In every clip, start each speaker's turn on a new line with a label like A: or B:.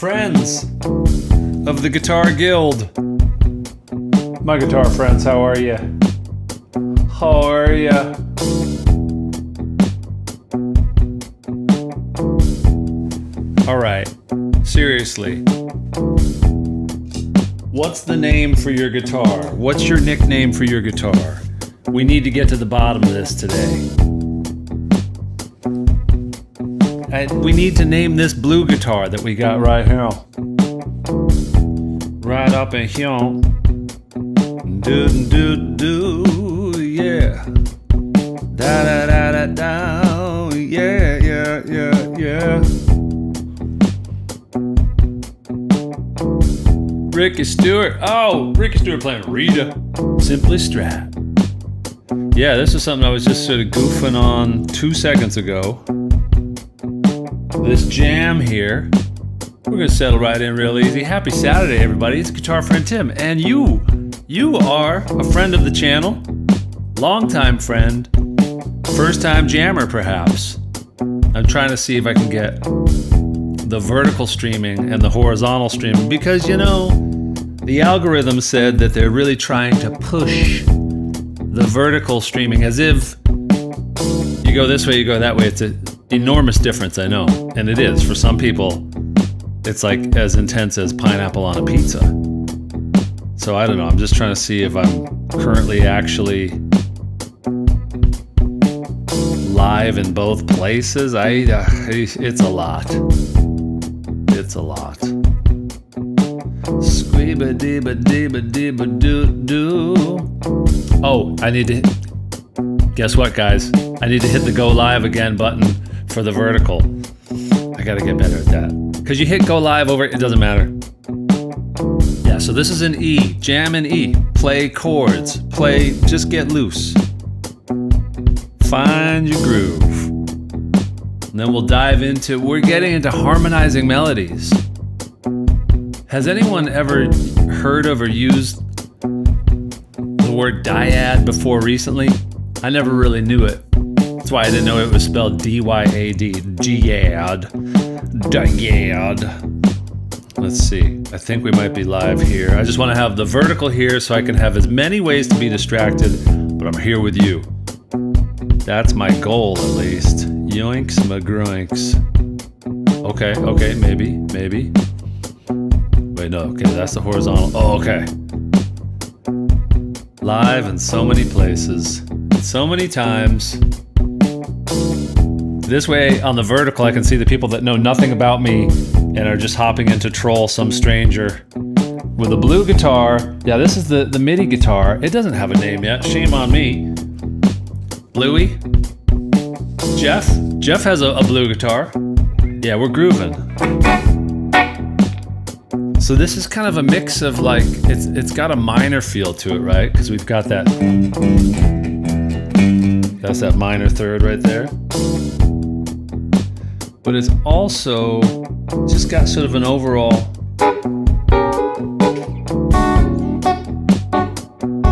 A: friends of the Guitar Guild. My guitar friends, how are you? How are ya? Alright, seriously. What's the name for your guitar? What's your nickname for your guitar? We need to get to the bottom of this today. We need to name this blue guitar that we got right here. Right up in here. Do do do, yeah. Da da da da da, yeah yeah yeah yeah. Ricky Stewart. Oh, Ricky Stewart playing Rita. Simply Strat. Yeah, this is something I was just sort of goofing on 2 seconds ago. This jam here, we're gonna settle right in real easy. Happy Saturday, everybody. It's Guitar Friend Tim, and you are a friend of the channel, longtime friend, first-time jammer, perhaps. I'm trying to see if I can get the vertical streaming and the horizontal streaming, because you know, the algorithm said that they're really trying to push the vertical streaming, as if you go this way, you go that way. It's an enormous difference, I know, and it is. For some people, it's like as intense as pineapple on a pizza. So I don't know, I'm just trying to see if I'm currently actually live in both places. It's a lot. It's a lot. Squeeba-deeba-deeba-deeba-doo-doo. Oh, I need to... Guess what, guys? I need to hit the go live again button for the vertical. I gotta get better at that. Because you hit go live over it doesn't matter. Yeah, so this is an E. Jam in E. Play chords. Play, just get loose. Find your groove. And then we'll dive into, we're getting into harmonizing melodies. Has anyone ever heard of or used the word dyad before recently? I never really knew it. That's why I didn't know it was spelled D-Y-A-D. Dyad. Dyad. Let's see. I think we might be live here. I just want to have the vertical here so I can have as many ways to be distracted, but I'm here with you. That's my goal, at least. Yoinks McGroinks. Okay, maybe. Wait, no, okay, that's the horizontal. Oh, okay. Live in so many places, so many times. This way, on the vertical, I can see the people that know nothing about me and are just hopping in to troll some stranger. With a blue guitar, yeah, this is the MIDI guitar. It doesn't have a name yet, shame on me. Bluey? Jeff has a blue guitar. Yeah, we're grooving. So this is kind of a mix of like, it's got a minor feel to it, right? Because we've got that, that's that minor third right there. But it's also just got sort of an overall,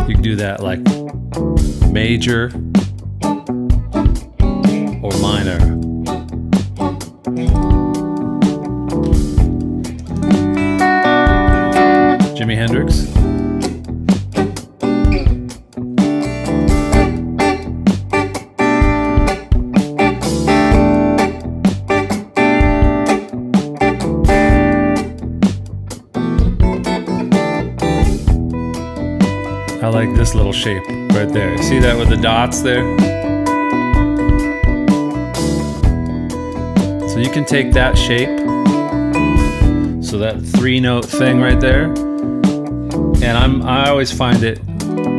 A: you can do that like major or minor. Jimi Hendrix. I like this little shape right there. See that with the dots there? So you can take that shape, so that 3-note thing right there, and I always find it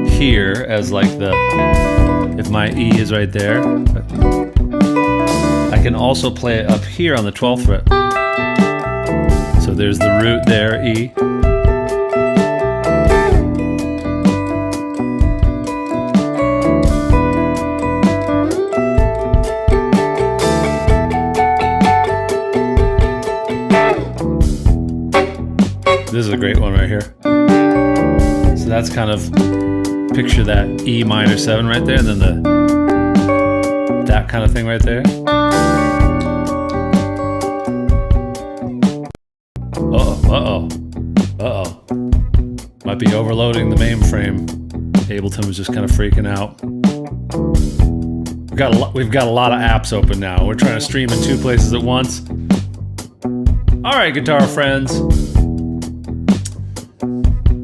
A: here as like the, if my E is right there, I can also play it up here on the 12th fret. So there's the root there, E. This is a great one right here. So that's kind of, picture that E minor 7 right there, and then that kind of thing right there. might be overloading the mainframe. Ableton was just kind of freaking out. We've got a lot of apps open now. We're trying to stream in 2 places at once. All right, guitar friends.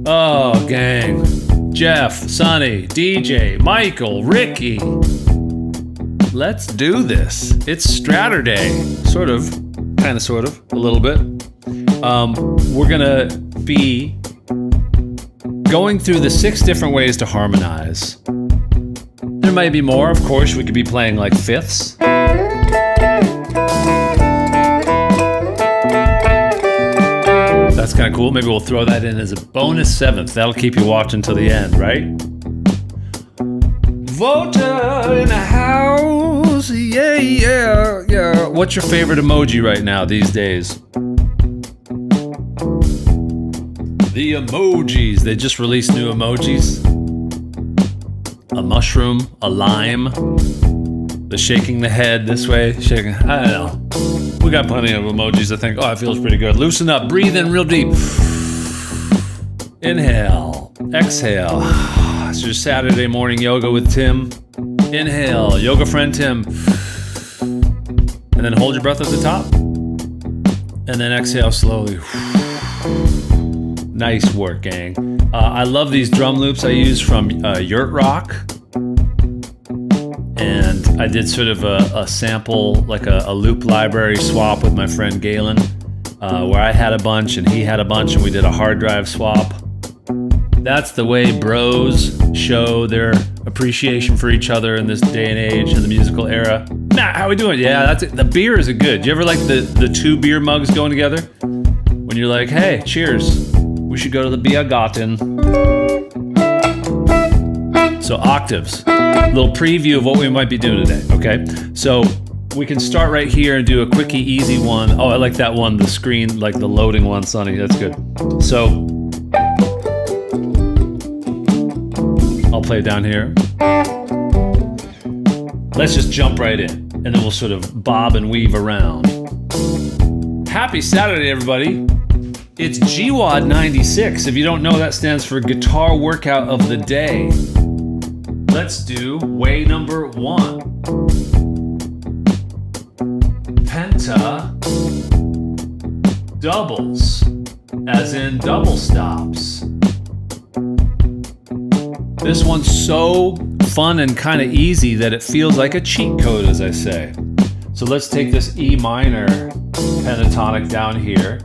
A: Oh, gang. Jeff, Sonny, DJ, Michael, Ricky. Let's do this. It's Straturday. Sort of. Kind of, sort of. A little bit. We're gonna be going through the 6 different ways to harmonize. There might be more, of course. We could be playing like fifths. That's kind of cool. Maybe we'll throw that in as a bonus 7th. That'll keep you watching till the end, right? Voter in the house. Yeah, yeah, yeah. What's your favorite emoji right now these days? The emojis. They just released new emojis. A mushroom, a lime, the shaking the head this way, shaking, I don't know. We got plenty of emojis, I think. Oh, it feels pretty good. Loosen up, breathe in real deep. Inhale, exhale. It's your Saturday morning yoga with Tim. Inhale, yoga friend Tim. And then hold your breath at the top. And then exhale slowly. Nice work, gang. I love these drum loops I use from Yurt Rock. And I did sort of a sample, like a loop library swap with my friend Galen, where I had a bunch and he had a bunch and we did a hard drive swap. That's the way bros show their appreciation for each other in this day and age in the musical era. Matt, how we doing? Yeah, that's it. The beers are good. Do you ever like the 2 beer mugs going together? When you're like, hey, cheers. We should go to the Biergarten. So octaves, a little preview of what we might be doing today, okay? So we can start right here and do a quickie, easy one. Oh, I like that one, the screen, like the loading one, Sonny, that's good. So I'll play down here. Let's just jump right in, and then we'll sort of bob and weave around. Happy Saturday, everybody. It's GWAD 96. If you don't know, that stands for Guitar Workout of the Day. Let's do way number 1. Penta doubles, as in double stops. This one's so fun and kind of easy that it feels like a cheat code, as I say. So let's take this E minor pentatonic down here.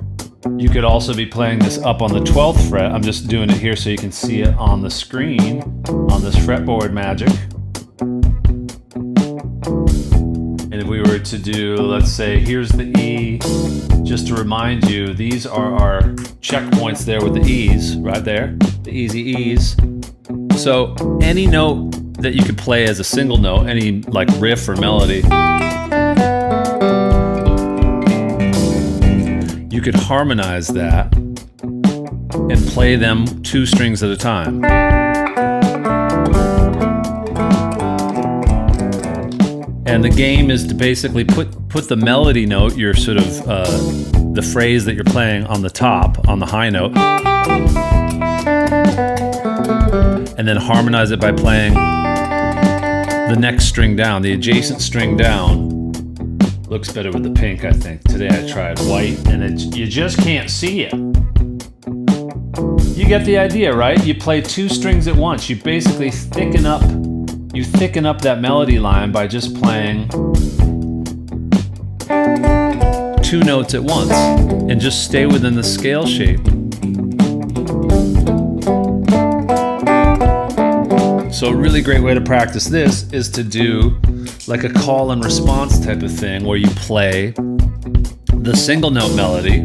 A: You could also be playing this up on the 12th fret. I'm just doing it here so you can see it on the screen, on this fretboard magic. And if we were to do, let's say, here's the E, just to remind you, these are our checkpoints there with the E's, right there, the easy E's. So any note that you could play as a single note, any like riff or melody, you could harmonize that and play them 2 strings at a time. And the game is to basically put the melody note, your sort of the phrase that you're playing on the top, on the high note, and then harmonize it by playing the next string down, the adjacent string down. Looks better with the pink, I think. Today I tried white, and you just can't see it. You get the idea, right? You play 2 strings at once. You basically thicken up that melody line by just playing 2 notes at once, and just stay within the scale shape. So a really great way to practice this is to do like a call and response type of thing where you play the single note melody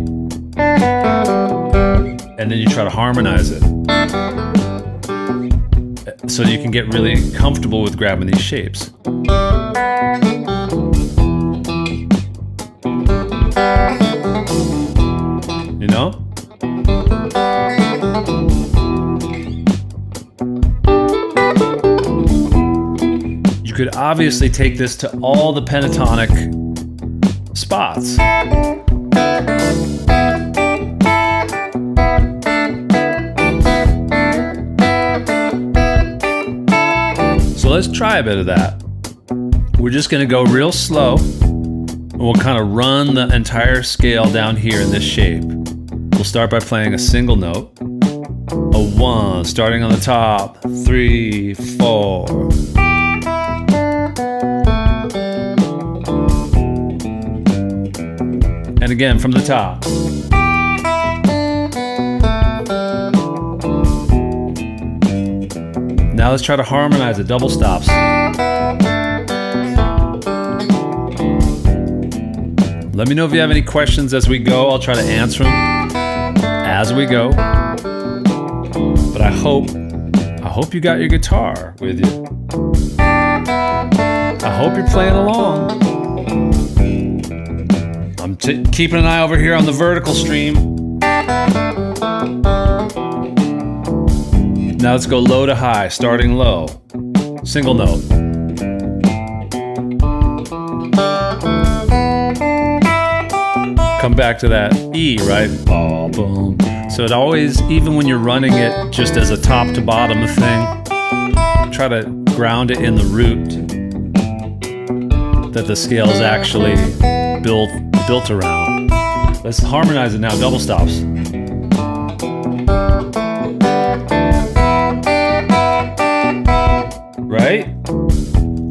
A: and then you try to harmonize it. So you can get really comfortable with grabbing these shapes. You know? You could obviously take this to all the pentatonic spots. let's try a bit of that. We're just gonna go real slow. And we'll kind of run the entire scale down here in this shape. We'll start by playing a single note. A 1, starting on the top, 3, 4. And again from the top. Now let's try to harmonize it, double stops. Let me know if you have any questions as we go. I'll try to answer them as we go. But I hope you got your guitar with you. I hope you're playing along. I'm keeping an eye over here on the vertical stream. Now let's go low to high, starting low. Single note. Come back to that E, right? Boom, boom. So it always, even when you're running it just as a top to bottom thing, try to ground it in the root that the scale is actually built around. Let's harmonize it now, double stops. Right?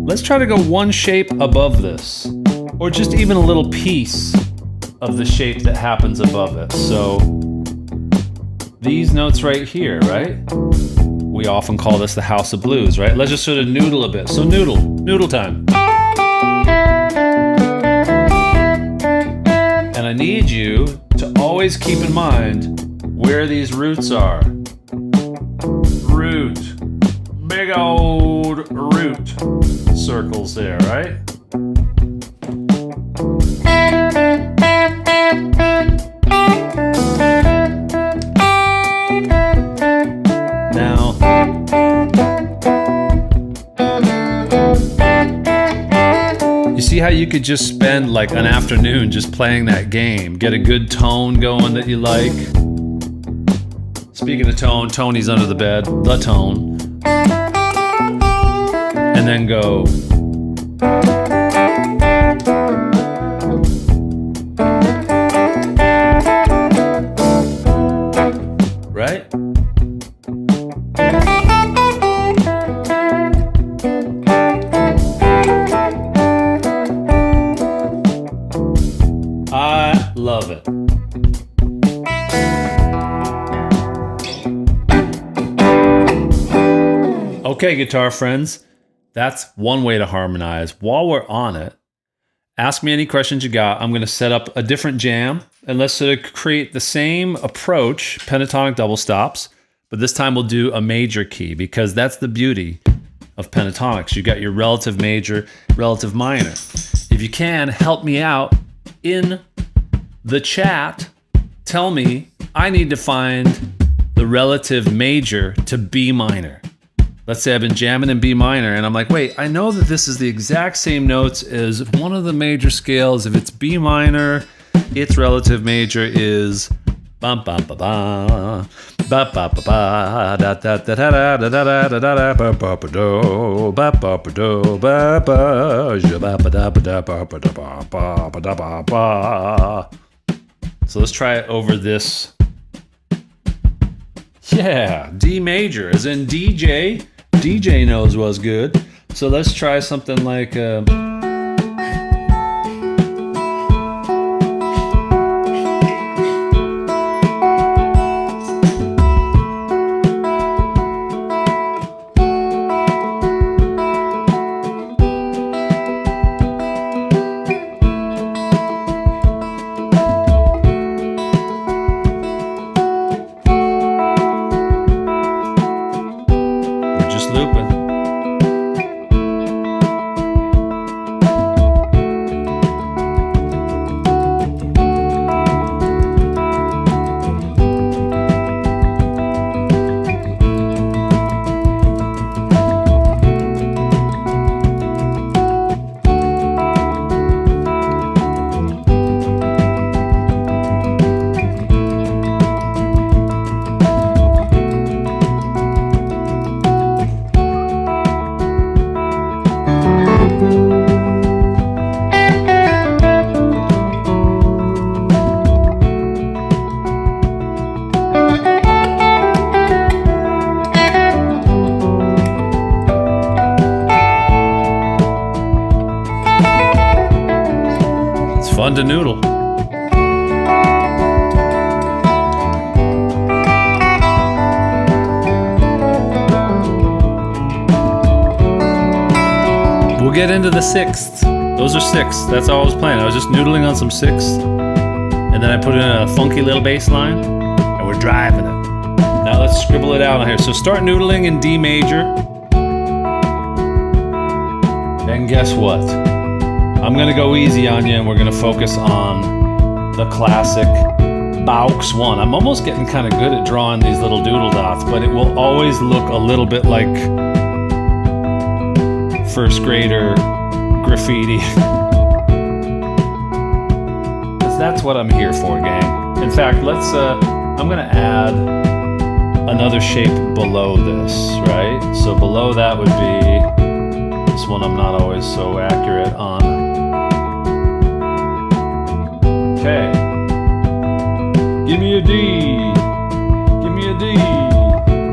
A: Let's try to go one shape above this, or just even a little piece of the shape that happens above it. So these notes right here, right? We often call this the house of blues, right? Let's just sort of noodle a bit. So noodle time. And I need you to always keep in mind where these roots are. Root. Big old root circles there, right? Now, you see how you could just spend like an afternoon just playing that game, get a good tone going that you like. Speaking of tone, Tony's under the bed, the tone. And then go. Right? I love it. Okay, guitar friends, that's one way to harmonize. While we're on it, ask me any questions you got. I'm going to set up a different jam, and let's sort of create the same approach, pentatonic double stops, but this time we'll do a major key, because that's the beauty of pentatonics. You got your relative major, relative minor. If you can, help me out in the chat. Tell me, I need to find the relative major to B minor. Let's say I've been jamming in B minor and I'm like, wait, I know that this is the exact same notes as one of the major scales. If it's B minor, its relative major is bum bum ba ba ba ba ba ba da da da da da da da da da ba ba ba do ba ba ba do ba ba ja ba ba da ba da ba ba da ba ba da ba ba. So let's try it over this. Yeah, D major, as in DJ. DJ knows what's good. So let's try something like fun to noodle. We'll get into the sixths. Those are sixths. That's all I was playing. I was just noodling on some sixths. And then I put in a funky little bass line. And we're driving it. Now let's scribble it out on here. So start noodling in D major. And guess what? I'm gonna go easy on you and we're gonna focus on the classic Baux 1. I'm almost getting kind of good at drawing these little doodle dots, but it will always look a little bit like first grader graffiti. Because that's what I'm here for, gang. In fact, I'm gonna add another shape below this, right? So below that would be this one I'm not always so accurate on. Okay. Give me a D. Give me a D.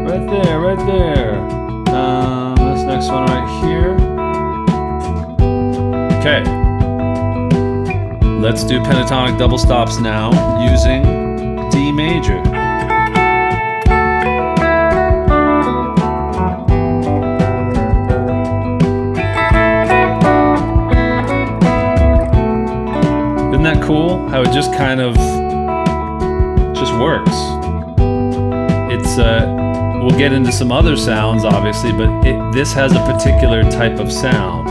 A: Right there, right there. This next one right here. Okay. Let's do pentatonic double stops now using D major. Isn't that cool? How it just kind of just works. It's we'll get into some other sounds obviously, but this has a particular type of sound.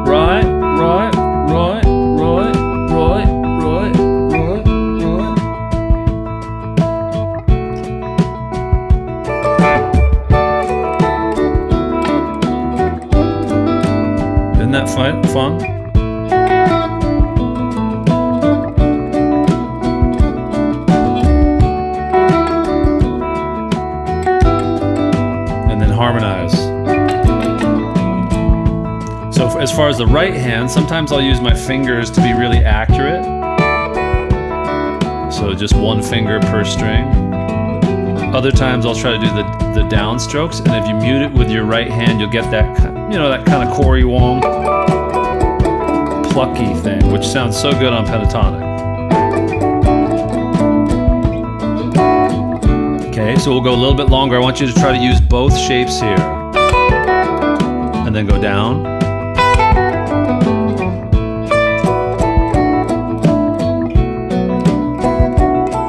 A: Right, right, right, right, right, right, right, right. Isn't that fun? Harmonize. So as far as the right hand, sometimes I'll use my fingers to be really accurate. So just one finger per string. Other times I'll try to do the down strokes, and if you mute it with your right hand, you'll get that, that kind of Corey Wong plucky thing, which sounds so good on pentatonic. Okay, so we'll go a little bit longer. I want you to try to use both shapes here. And then go down.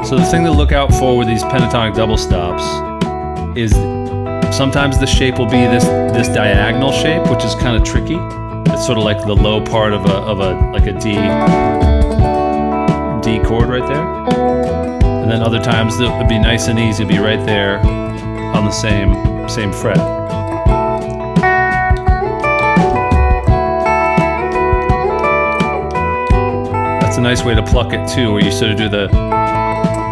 A: So the thing to look out for with these pentatonic double stops is sometimes the shape will be this diagonal shape, which is kind of tricky. It's sort of like the low part of a D chord right there. And then other times it'll be nice and easy, it'll be right there on the same fret. That's a nice way to pluck it too, where you sort of do the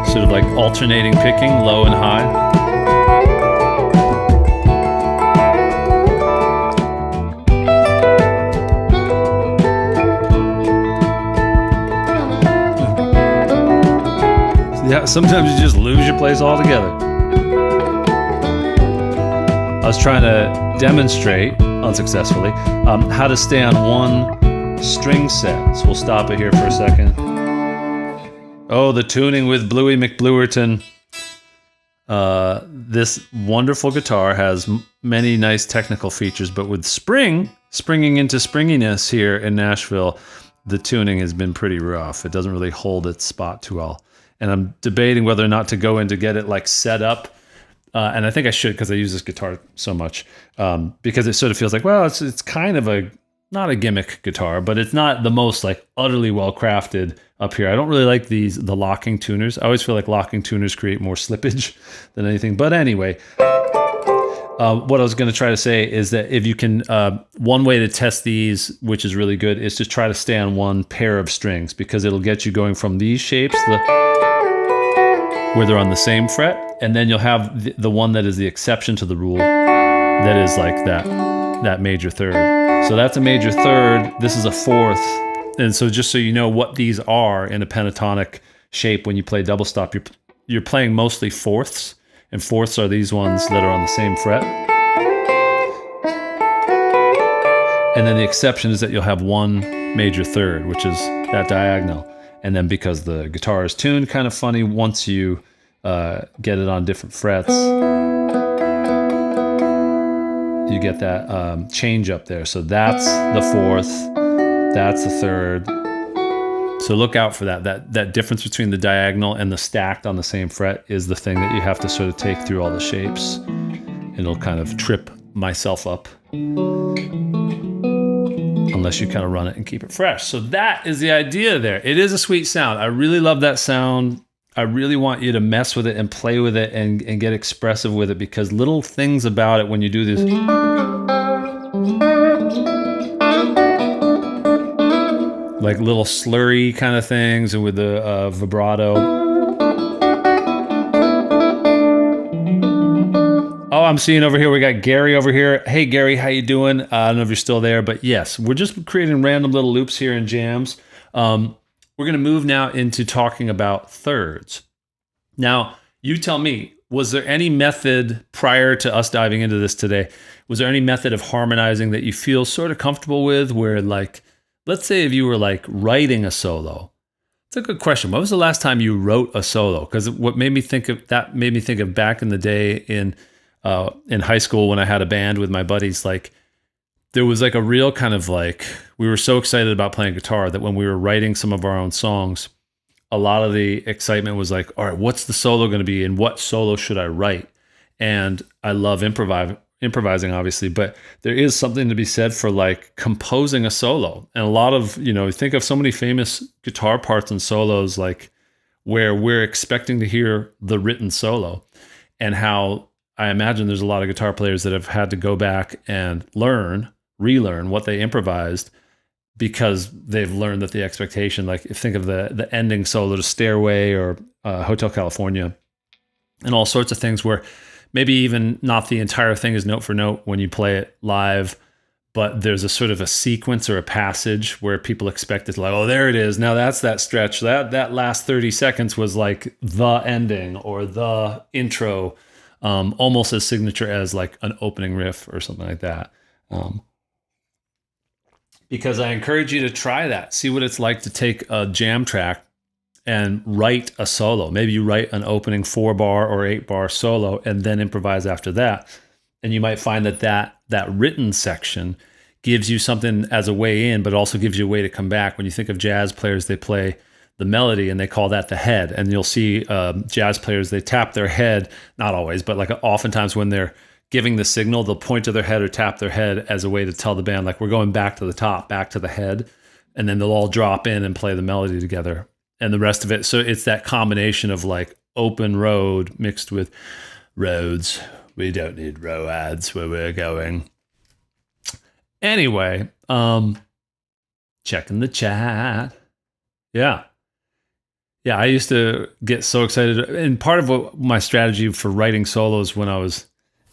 A: sort of like alternating picking, low and high. Yeah, sometimes you just lose your place altogether. I was trying to demonstrate, unsuccessfully, how to stay on one string set. So we'll stop it here for a second. Oh, the tuning with Bluey McBluerton. This wonderful guitar has many nice technical features, but with springing into springiness here in Nashville, the tuning has been pretty rough. It doesn't really hold its spot too well. And I'm debating whether or not to go in to get it like set up. And I think I should, because I use this guitar so much. Because it sort of feels like, well, it's kind of not a gimmick guitar, but it's not the most like utterly well crafted up here. I don't really like the locking tuners. I always feel like locking tuners create more slippage than anything. But anyway, what I was going to try to say is that if you can, one way to test these, which is really good, is to try to stay on one pair of strings, because it'll get you going from these shapes, where they're on the same fret, and then you'll have the one that is the exception to the rule, that is like that major third. So that's a major third, this is a fourth, and so just so you know what these are in a pentatonic shape, when you play double stop, you're playing mostly fourths, and fourths are these ones that are on the same fret. And then the exception is that you'll have one major third, which is that diagonal. And then because the guitar is tuned kind of funny, once you get it on different frets, you get that change up there. So that's the fourth, that's the third. So look out for that. That difference between the diagonal and the stacked on the same fret is the thing that you have to sort of take through all the shapes. It'll kind of trip myself up unless you kind of run it and keep it fresh. So that is the idea there. It is a sweet sound. I really love that sound. I really want you to mess with it and play with it and get expressive with it, because little things about it when you do this, like little slurry kind of things, and with the vibrato. Oh, I'm seeing over here, we got Gary over here. Hey Gary, how you doing? I don't know if you're still there, but yes, we're just creating random little loops here and jams. We're going to move now into talking about thirds. Now, you tell me, was there any method prior to us diving into this today? Was there any method of harmonizing that you feel sort of comfortable with, where, like, let's say if you were like writing a solo? It's a good question. When was the last time you wrote a solo? Because what made me think of that made me think of back in the day in high school when I had a band with my buddies. Like, there was like a real kind of like, we were so excited about playing guitar that when we were writing some of our own songs, a lot of the excitement was like, all right, what's the solo going to be and what solo should I write? And I love improvising, obviously, but there is something to be said for like composing a solo. And a lot of, think of so many famous guitar parts and solos, like where we're expecting to hear the written solo, and how I imagine there's a lot of guitar players that have had to go back and relearn what they improvised, because they've learned that the expectation, like think of the ending solo to Stairway or Hotel California and all sorts of things, where maybe even not the entire thing is note for note when you play it live, but there's a sort of a sequence or a passage where people expect it, like, oh, there it is. Now that's that stretch. That last 30 seconds was like the ending or the intro, almost as signature as like an opening riff or something like that. Because I encourage you to try that. See what it's like to take a jam track and write a solo. Maybe you write an opening 4-bar or 8-bar solo and then improvise after that. And you might find that written section gives you something as a way in, but also gives you a way to come back. When you think of jazz players, they play the melody and they call that the head. And you'll see jazz players, they tap their head, not always, but like oftentimes when they're giving the signal, they'll point to their head or tap their head as a way to tell the band, like, we're going back to the top, back to the head. And then they'll all drop in and play the melody together and the rest of it. So it's that combination of like open road mixed with roads. We don't need roads where we're going. Anyway, checking the chat. Yeah, I used to get so excited. And part of what my strategy for writing solos when I was,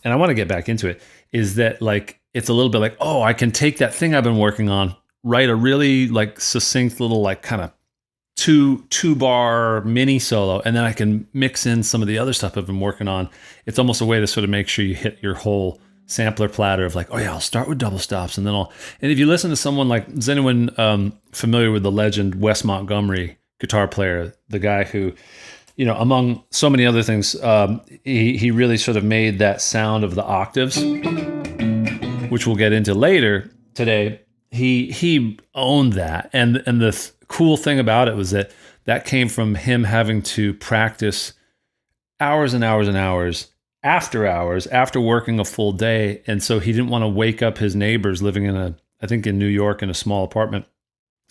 A: and I want to get back into it, is that like, it's a little bit like, oh, I can take that thing I've been working on, write a really like succinct little like kind of two-bar mini solo, and then I can mix in some of the other stuff I've been working on. It's almost a way to sort of make sure you hit your whole sampler platter of like, oh yeah, I'll start with double stops, and then and if you listen to someone like, is anyone familiar with the legend Wes Montgomery, guitar player, the guy who, among so many other things, he really sort of made that sound of the octaves, which we'll get into later today. He owned that, and the cool thing about it was that came from him having to practice hours and hours and hours after working a full day, and so he didn't want to wake up his neighbors living in in New York in a small apartment.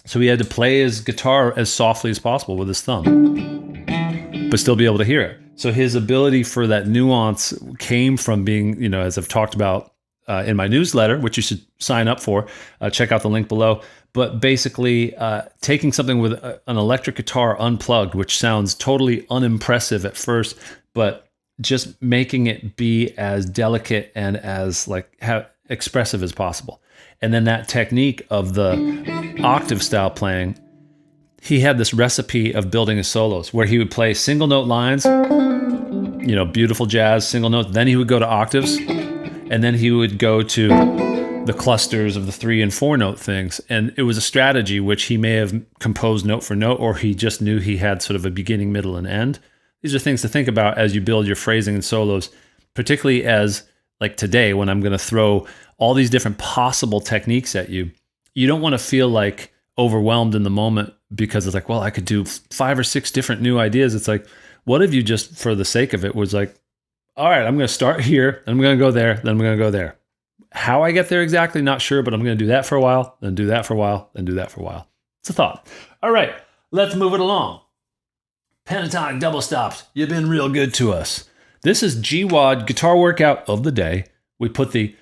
A: So he had to play his guitar as softly as possible with his thumb, but still be able to hear it. So his ability for that nuance came from being, as I've talked about in my newsletter, which you should sign up for, check out the link below. But basically taking something with an electric guitar unplugged, which sounds totally unimpressive at first, but just making it be as delicate and as expressive as possible. And then that technique of the octave style playing, he had this recipe of building his solos where he would play single note lines, beautiful jazz, single note. Then he would go to octaves, and then he would go to the clusters of the 3 and 4 note things. And it was a strategy which he may have composed note for note, or he just knew he had sort of a beginning, middle, and end. These are things to think about as you build your phrasing and solos, particularly as like today, when I'm going to throw all these different possible techniques at you. You don't want to feel like overwhelmed in the moment because it's like, well, I could do 5 or 6 different new ideas. It's like, what if you just, for the sake of it, was like, all right, I'm going to start here, then I'm going to go there, then I'm going to go there. How I get there exactly, not sure, but I'm going to do that for a while, then do that for a while, then do that for a while. It's a thought. All right, let's move it along. Pentatonic double stops. You've been real good to us. This is GWAD guitar workout of the day. We put the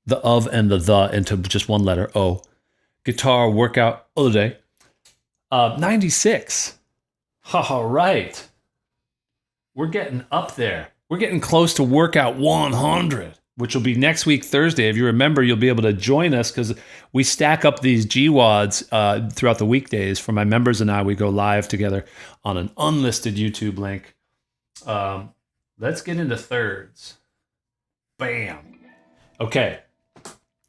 A: of and the into just one letter, O. Guitar workout of the day. 96. All right. We're getting up there. We're getting close to workout 100, which will be next week, Thursday. If you remember, you'll be able to join us because we stack up these GWADs throughout the weekdays. For my members and I, we go live together on an unlisted YouTube link. Let's get into thirds. Bam. Okay.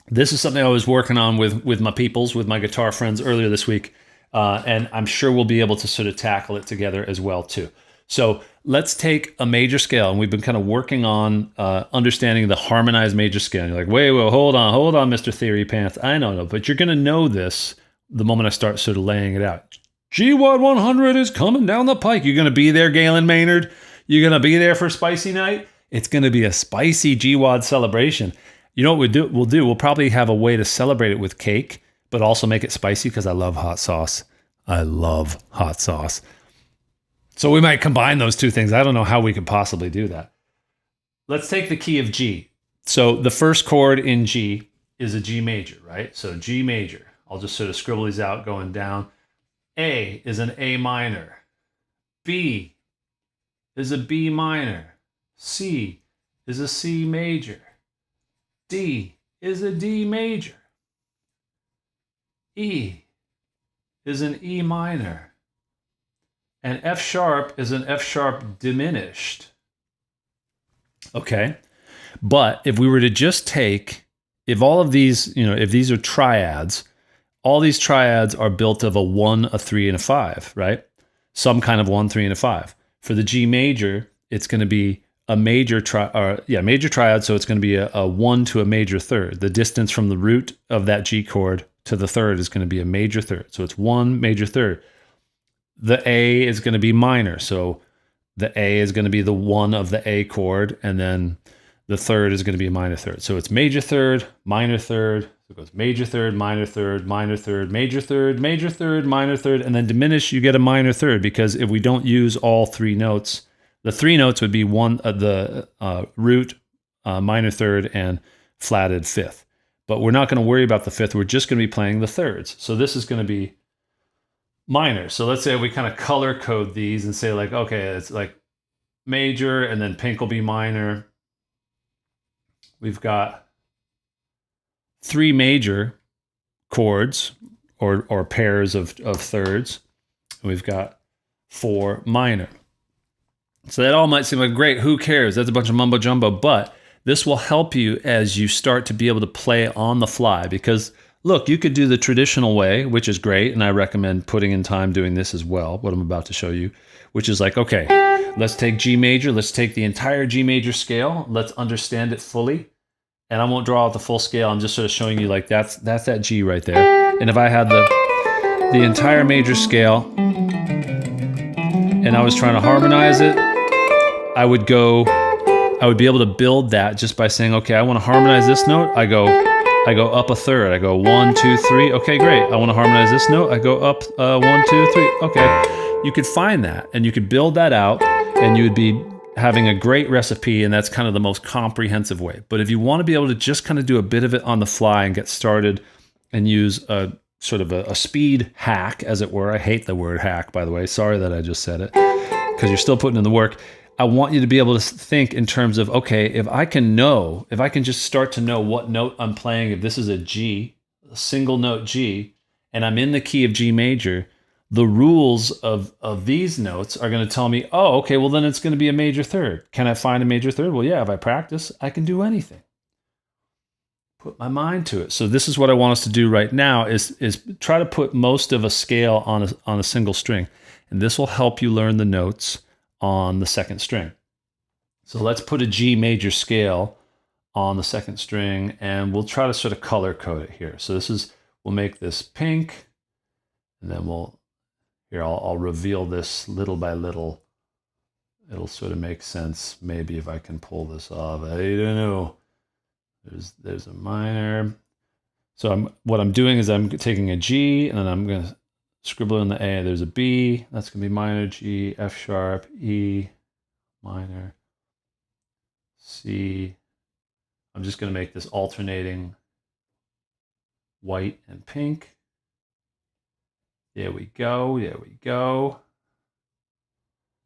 A: This is something I was working on with my peoples, with my guitar friends earlier this week. And I'm sure we'll be able to sort of tackle it together as well, too. So let's take a major scale, and we've been kind of working on understanding the harmonized major scale. And you're like, wait, hold on, Mr. Theory Pants. I know, but you're going to know this the moment I start sort of laying it out. GWAD 100 is coming down the pike. You're going to be there, Galen Maynard. You're going to be there for Spicy Night. It's going to be a spicy GWAD celebration. You know what we'll do? We'll probably have a way to celebrate it with cake, but also make it spicy because I love hot sauce. I love hot sauce. So we might combine those two things. I don't know how we could possibly do that. Let's take the key of G. So the first chord in G is a G major, right? So G major. I'll just sort of scribble these out going down. A is an A minor. B is a B minor. C is a C major. D is a D major. E is an E minor. And F sharp is an F sharp diminished. Okay. But if we were to just take, if all of these, if these are triads, all these triads are built of a 1, a 3, and a 5, right? Some kind of 1, 3, and a 5. For the G major, it's going to be a major triad, so it's going to be a 1 to a major third. The distance from the root of that G chord to the third is going to be a major third. So it's 1 major third. The A is going to be minor, so the A is going to be the 1 of the A chord, and then the third is going to be a minor third. So it's major third, minor third. So it goes major third, minor third, minor third, major third, major third, minor third, and then diminish, you get a minor third, because if we don't use all 3 notes, the 3 notes would be the root, minor third, and flatted 5th. But we're not going to worry about the 5th. We're just going to be playing the thirds. So this is going to be minor. So let's say we kind of color code these and say like, okay, it's like major, and then pink will be minor. We've got 3 major chords or pairs of thirds. We've got 4 minor. So that all might seem like, great, who cares? That's a bunch of mumbo jumbo, but this will help you as you start to be able to play on the fly, because look, you could do the traditional way, which is great, and I recommend putting in time doing this as well, what I'm about to show you, which is like, okay, let's take G major, let's take the entire G major scale, let's understand it fully, and I won't draw out the full scale, I'm just sort of showing you like that's that G right there. And if I had the entire major scale, and I was trying to harmonize it, I would be able to build that just by saying, okay, I want to harmonize this note. I go up a third. I go 1, 2, 3. Okay, great. I want to harmonize this note. I go up 1, 2, 3. Okay. You could find that and you could build that out, and you would be having a great recipe, and that's kind of the most comprehensive way. But if you want to be able to just kind of do a bit of it on the fly and get started and use a sort of a speed hack, as it were. I hate the word hack, by the way. Sorry that I just said it, because you're still putting in the work. I want you to be able to think in terms of, okay, if I can just start to know what note I'm playing, if this is a G, a single note G, and I'm in the key of G major, the rules of these notes are going to tell me, oh, okay, well then it's going to be a major third. Can I find a major third? Well, yeah, if I practice, I can do anything. put my mind to it. So this is what I want us to do right now is try to put most of a scale on a single string. And this will help you learn the notes on the second string. So let's put a G major scale on the second string, and we'll try to sort of color code it here. So we'll make this pink, and then I'll reveal this little by little. It'll sort of make sense maybe if I can pull this off. I don't know. There's a minor. So what I'm doing is I'm taking a G, and then I'm going to scribble in the A. There's a B. That's going to be minor G, F sharp, E, minor, C. I'm just going to make this alternating white and pink. There we go. There we go.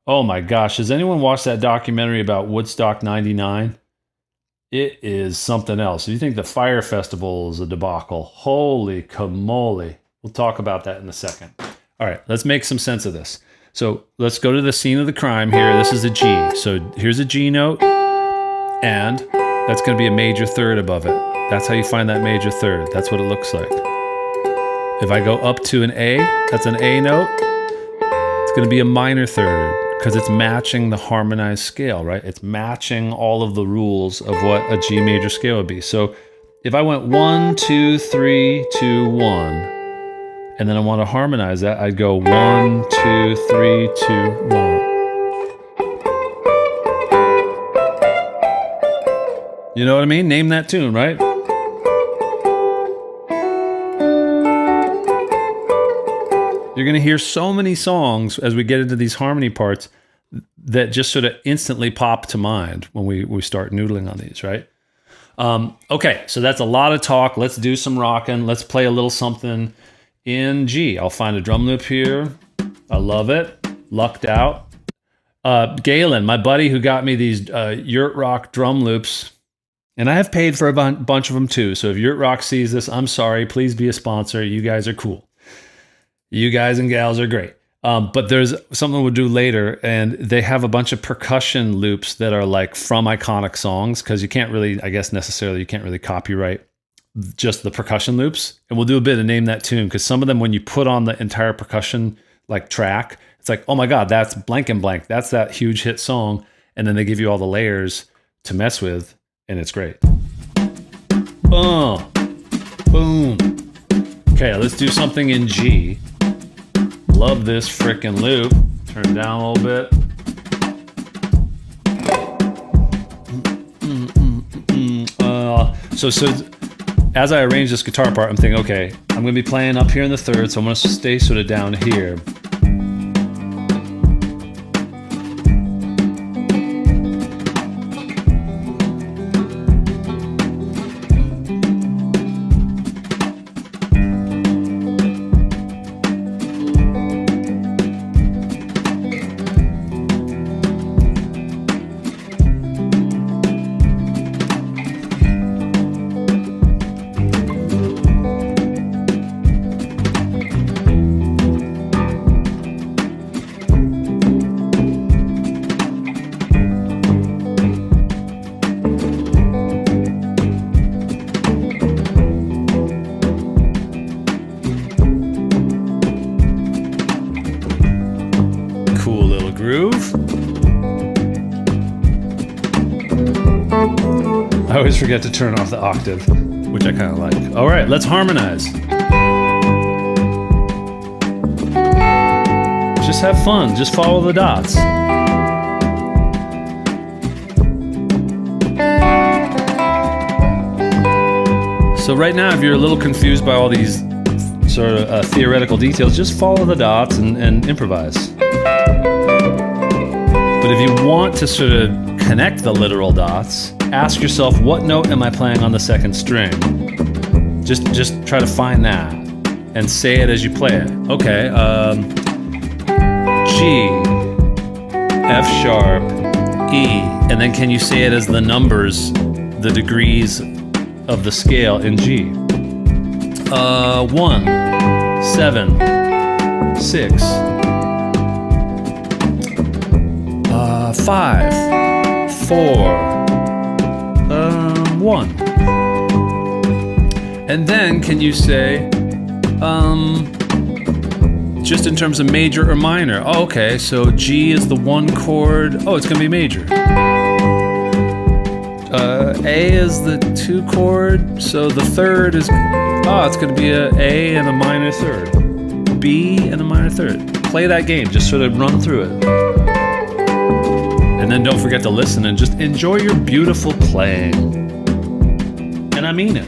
A: Oh my gosh. Has anyone watched that documentary about Woodstock 99? It is something else. If you think the Fire Festival is a debacle, holy camole. We'll talk about that in a second. All right, let's make some sense of this. So let's go to the scene of the crime here. This is a G. So here's a G note, and that's going to be a major third above it. That's how you find that major third. That's what it looks like. If I go up to an A, that's an A note. It's going to be a minor third because it's matching the harmonized scale, right? It's matching all of the rules of what a G major scale would be. So if I went 1, 2, 3, 2, 1, and then I want to harmonize that, I'd go 1, 2, 3, 2, 1. You know what I mean? Name that tune, right? You're going to hear so many songs as we get into these harmony parts that just sort of instantly pop to mind when we start noodling on these, right? Okay, so that's a lot of talk. Let's do some rocking. Let's play a little something in G. I'll find a drum loop here. I love it. Lucked out. Galen, my buddy who got me these Yurt Rock drum loops, and I have paid for a bunch of them too. So if Yurt Rock sees this, I'm sorry. Please be a sponsor. You guys are cool. You guys and gals are great. But there's something we'll do later, and they have a bunch of percussion loops that are like from iconic songs, because you can't really copyright just the percussion loops. And we'll do a bit of Name That Tune, because some of them, when you put on the entire percussion like track, it's like, oh my God, that's blank and blank. That's that huge hit song. And then they give you all the layers to mess with, and it's great. Boom. Boom. Okay, let's do something in G. Love this frickin' loop. Turn it down a little bit. So as I arrange this guitar part, I'm thinking, okay, I'm going to be playing up here in the third, so I'm going to stay sort of down here. I always forget to turn off the octave, which I kind of like. All right, let's harmonize. Just have fun. Just follow the dots. So right now, if you're a little confused by all these sort of theoretical details, just follow the dots and improvise. But if you want to sort of connect the literal dots, ask yourself, what note am I playing on the second string? Just try to find that and say it as you play it. Okay, G, F sharp, E, and then can you say it as the numbers, the degrees of the scale in G? 1, 7, 6, 5, 4, 1. And then can you say, just in terms of major or minor? Oh, okay, so G is the one chord. Oh, it's gonna be major. A is the 2 chord, so the third is, it's gonna be a A and a minor third. B and a minor third. Play that game, just sort of run through it. And then don't forget to listen and just enjoy your beautiful playing. And I mean it.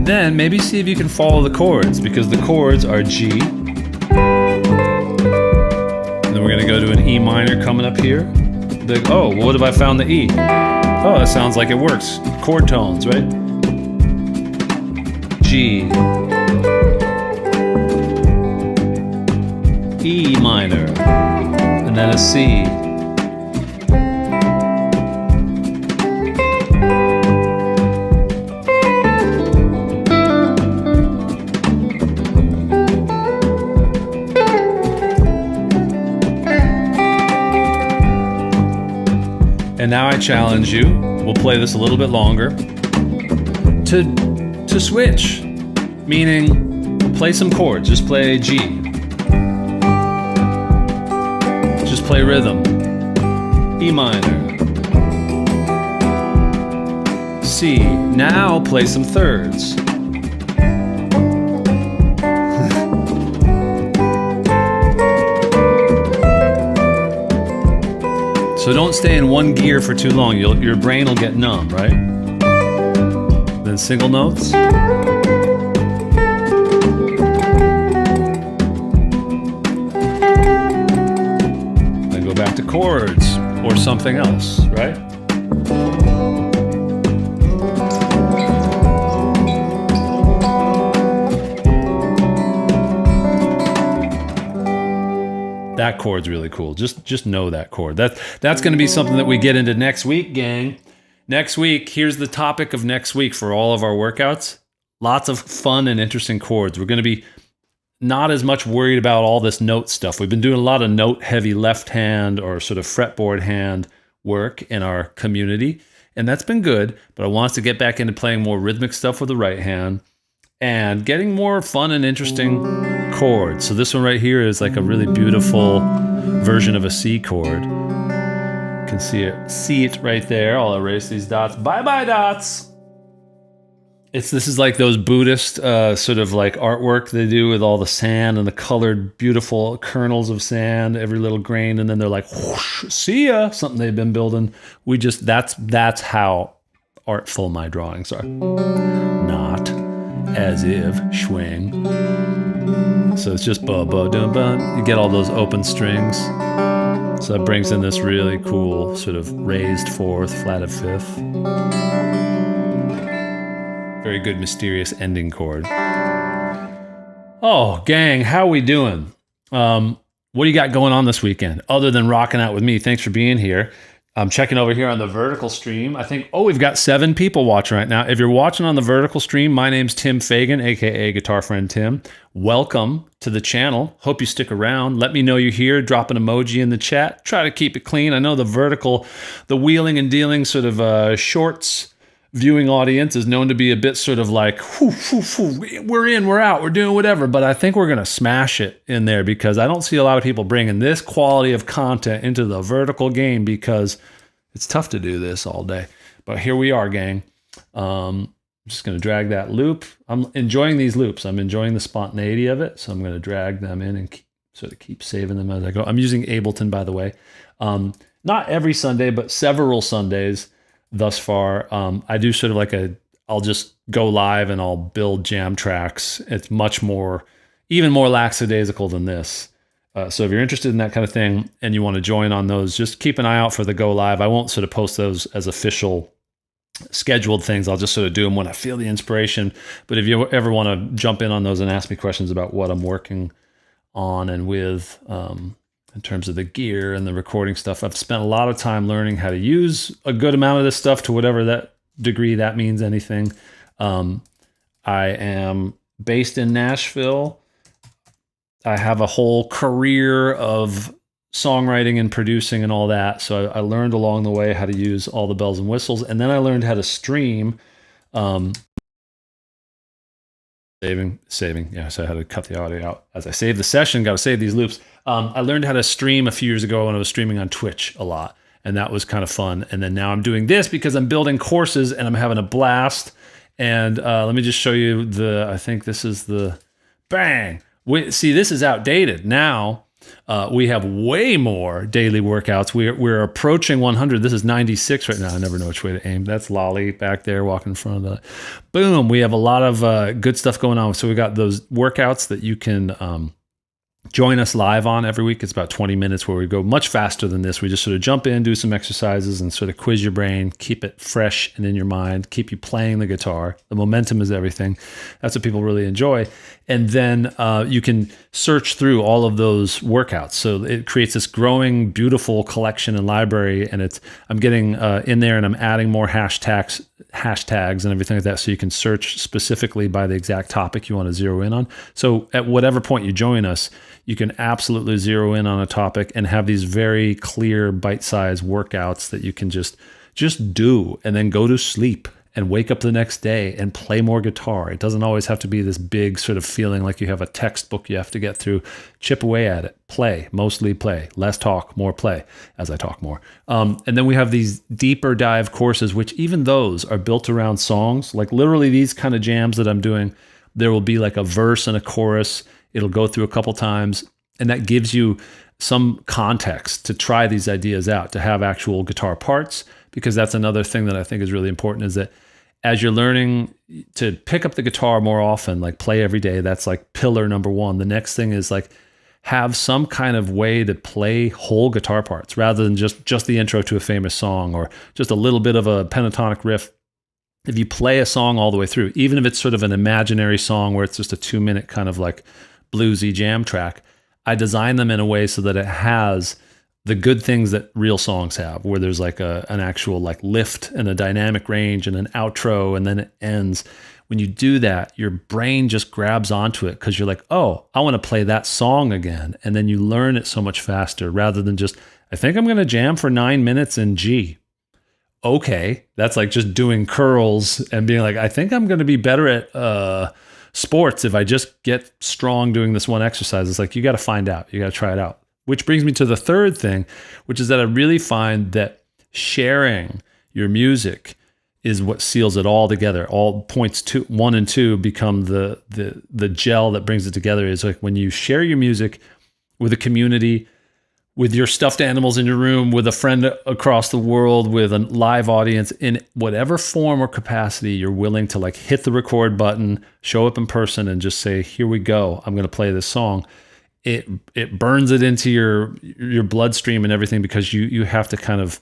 A: Then maybe see if you can follow the chords, because the chords are G. And then we're gonna go to an E minor coming up here. Oh, what if I found the E? Oh, that sounds like it works. Chord tones, right? G. E minor. And then a C. And now I challenge you, we'll play this a little bit longer, to switch, meaning play some chords, just play G, just play rhythm, E minor, C, now play some thirds. So don't stay in one gear for too long. Your brain will get numb, right? Then single notes. Then go back to chords or something else, right? That chord's really cool. Just know that chord. That's going to be something that we get into next week, gang. Next week, here's the topic of next week for all of our workouts. Lots of fun and interesting chords. We're going to be not as much worried about all this note stuff. We've been doing a lot of note-heavy left hand or sort of fretboard hand work in our community, and that's been good, but I want us to get back into playing more rhythmic stuff with the right hand and getting more fun and interesting chords. So this one right here is like a really beautiful version of a C chord. You can see it right there. I'll erase these dots. Bye-bye dots. This is like those Buddhist sort of like artwork they do with all the sand and the colored beautiful kernels of sand, every little grain, and then they're like, whoosh, see ya, something they've been building. That's how artful my drawings are. Not as if swing. So it's just ba ba dum ba. You get all those open strings. So that brings in this really cool sort of raised fourth, flatted fifth. Very good mysterious ending chord. Oh, gang, how we doing? What do you got going on this weekend other than rocking out with me? Thanks for being here. I'm checking over here on the vertical stream. I think, we've got 7 people watching right now. If you're watching on the vertical stream, my name's Tim Fagan, aka Guitar Friend Tim. Welcome to the channel. Hope you stick around. Let me know you're here. Drop an emoji in the chat. Try to keep it clean. I know the vertical, the wheeling and dealing sort of shorts viewing audience is known to be a bit sort of like, we're in, we're out, we're doing whatever. But I think we're going to smash it in there because I don't see a lot of people bringing this quality of content into the vertical game because it's tough to do this all day. But here we are, gang. I'm just going to drag that loop. I'm enjoying these loops. I'm enjoying the spontaneity of it. So I'm going to drag them in and sort of keep saving them as I go. I'm using Ableton, by the way. Not every Sunday, but several Sundays thus far. I do sort of like I'll just go live and I'll build jam tracks. It's much more, even more lackadaisical than this. So if you're interested in that kind of thing and you want to join on those, just keep an eye out for the go live. I won't sort of post those as official scheduled things. I'll just sort of do them when I feel the inspiration. But if you ever want to jump in on those and ask me questions about what I'm working on and with, in terms of the gear and the recording stuff. I've spent a lot of time learning how to use a good amount of this stuff to whatever that degree that means anything. I am based in Nashville. I have a whole career of songwriting and producing and all that. So I learned along the way how to use all the bells and whistles. And then I learned how to stream. Saving. Yeah, so I had to cut the audio out. As I save the session, got to save these loops. I learned how to stream a few years ago when I was streaming on Twitch a lot. And that was kind of fun. And then now I'm doing this because I'm building courses and I'm having a blast. And let me just show you I think this is the bang. See, this is outdated. Now we have way more daily workouts. We're approaching 100. This is 96 right now. I never know which way to aim. That's Lolly back there walking in front of the... Boom. We have a lot of good stuff going on. So we got those workouts that you can... join us live on every week. It's about 20 minutes where we go much faster than this. We just sort of jump in, do some exercises, and sort of quiz your brain, keep it fresh and in your mind, keep you playing the guitar. The momentum is everything. That's what people really enjoy. And then you can search through all of those workouts. So it creates this growing, beautiful collection and library. And I'm getting in there and I'm adding more hashtags and everything like that. So you can search specifically by the exact topic you want to zero in on. So at whatever point you join us, you can absolutely zero in on a topic and have these very clear bite-sized workouts that you can just do and then go to sleep and wake up the next day and play more guitar. It doesn't always have to be this big sort of feeling like you have a textbook you have to get through. Chip away at it. Play, mostly play. Less talk, more play, as I talk more. And then we have these deeper dive courses, which even those are built around songs. Like literally these kind of jams that I'm doing, there will be like a verse and a chorus. It'll go through a couple times, and that gives you some context to try these ideas out, to have actual guitar parts, because that's another thing that I think is really important, is that as you're learning to pick up the guitar more often, like play every day, that's like pillar number one. The next thing is like have some kind of way to play whole guitar parts rather than just the intro to a famous song or just a little bit of a pentatonic riff. If you play a song all the way through, even if it's sort of an imaginary song where it's just a 2-minute kind of like bluesy jam track, I design them in a way so that it has the good things that real songs have, where there's like an actual like lift and a dynamic range and an outro, and then it ends. When you do that, your brain just grabs onto it because you're like, oh, I want to play that song again. And then you learn it so much faster rather than just, I think I'm going to jam for 9 minutes in G. Okay, that's like just doing curls and being like, I think I'm going to be better at sports if I just get strong doing this one exercise. It's like, you got to find out, you got to try it out. Which brings me to the third thing, which is that I really find that sharing your music is what seals it all together. All points 1 and 2 become the gel that brings it together. Is like when you share your music with a community, with your stuffed animals in your room, with a friend across the world, with a live audience, in whatever form or capacity you're willing to like hit the record button, show up in person and just say, here we go, I'm going to play this song. It burns it into your bloodstream and everything, because you have to kind of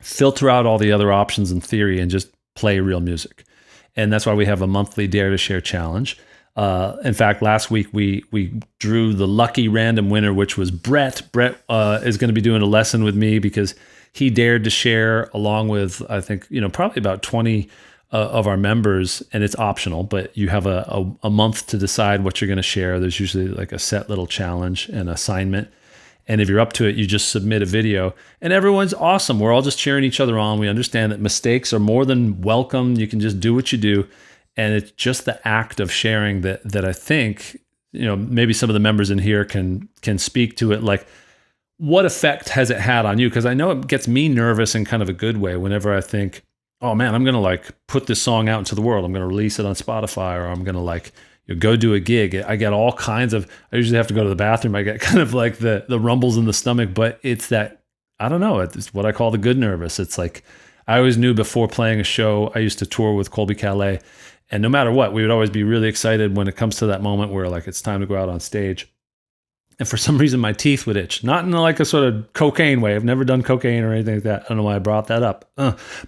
A: filter out all the other options in theory and just play real music. And that's why we have a monthly Dare to Share challenge. In fact, last week we drew the lucky random winner, which was Brett. Brett is going to be doing a lesson with me because he dared to share along with, I think, probably about 20 of our members, and it's optional, but you have a month to decide what you're going to share. There's usually like a set little challenge and assignment. And if you're up to it, you just submit a video, and everyone's awesome. We're all just cheering each other on. We understand that mistakes are more than welcome. You can just do what you do. And it's just the act of sharing that I think, maybe some of the members in here can speak to it. Like, what effect has it had on you? Because I know it gets me nervous in kind of a good way whenever I think, oh man, I'm going to like put this song out into the world. I'm going to release it on Spotify, or I'm going to like go do a gig. I get all kinds of, I usually have to go to the bathroom. I get kind of like the rumbles in the stomach, but it's that, I don't know, it's what I call the good nervous. It's like, I always knew before playing a show, I used to tour with Colby Calais, and no matter what, we would always be really excited when it comes to that moment where like it's time to go out on stage. And for some reason, my teeth would itch, not in like a sort of cocaine way. I've never done cocaine or anything like that. I don't know why I brought that up.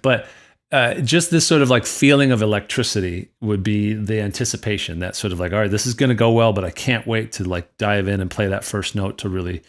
A: But just this sort of like feeling of electricity would be the anticipation, that sort of like, all right, this is going to go well, but I can't wait to like dive in and play that first note to really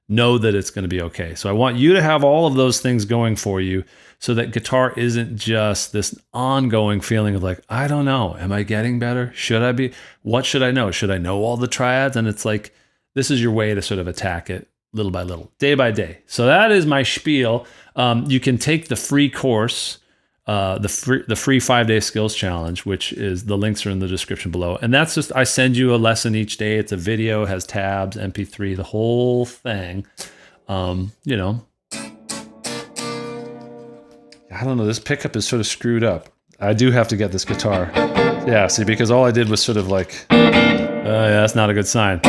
A: know that it's going to be okay. So I want you to have all of those things going for you so that guitar isn't just this ongoing feeling of like, I don't know, am I getting better? Should I be? What should I know? Should I know all the triads? And it's like, this is your way to sort of attack it little by little, day by day. So that is my spiel. You can take the free course, the free 5-day skills challenge, which is, the links are in the description below. And that's just, I send you a lesson each day. It's a video, has tabs, MP3, the whole thing. You know, I don't know, this pickup is sort of screwed up. I do have to get this guitar. Yeah, see, because all I did was sort of like, yeah, that's not a good sign.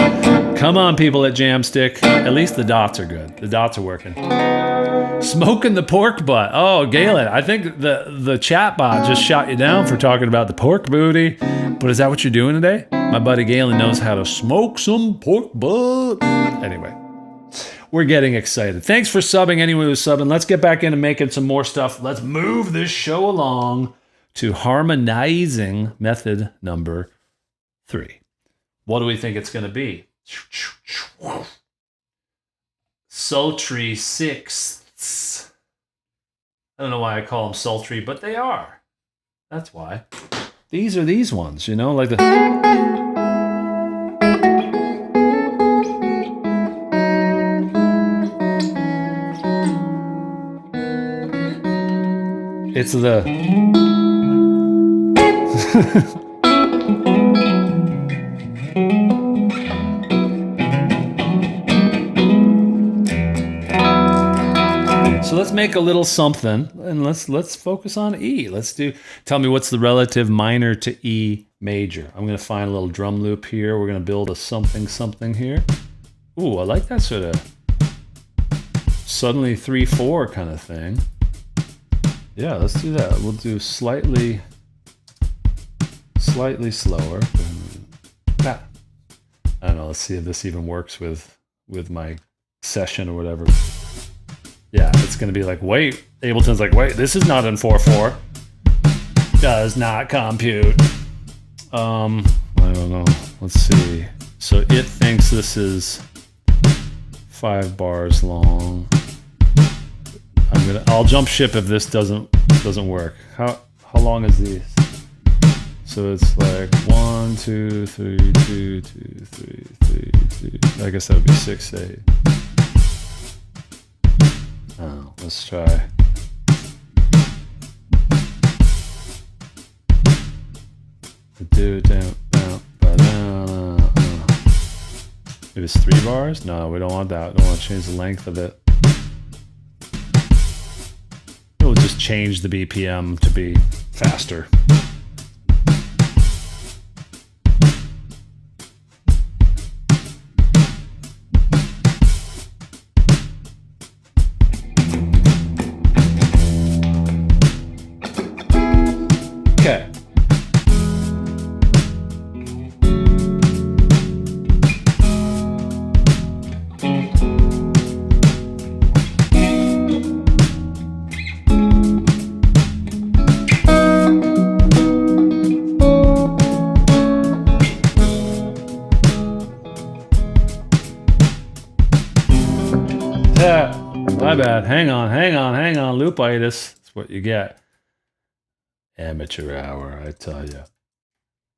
A: Come on, people at Jamstick. At least the dots are good. The dots are working. Smoking the pork butt. Oh, Galen, I think the chat bot just shot you down for talking about the pork booty. But is that what you're doing today? My buddy Galen knows how to smoke some pork butt. Anyway, we're getting excited. Thanks for subbing, anyone who's subbing. Let's get back into making some more stuff. Let's move this show along to harmonizing method number 3. What do we think it's going to be? Sultry sixths. I don't know why I call them sultry, but they are. That's why. These are these ones, you know, like the... It's the... So let's make a little something, and let's focus on E. Tell me what's the relative minor to E major. I'm going to find a little drum loop here. We're going to build a something here. Ooh, I like that sort of suddenly 3/4 kind of thing. Yeah, let's do that. We'll do slightly slower. Ah. I don't know, let's see if this even works with my session or whatever. Yeah, it's gonna be like, wait, Ableton's like, wait, this is not in 4/4. Does not compute. I don't know. Let's see. So it thinks this is 5 bars long. I'll jump ship if this doesn't work. How long is these? So it's like 1, 2, 3, 2, 2, 3, 3, 2. I guess that would be 6, 8. Oh, let's try. Do down, down, down. Maybe it's 3 bars? No, we don't want that. We don't want to change the length of it. We'll just change the BPM to be faster. Okay. Yeah, my bad. Hang on, loopitis. That's what you get. Amateur hour, I tell you.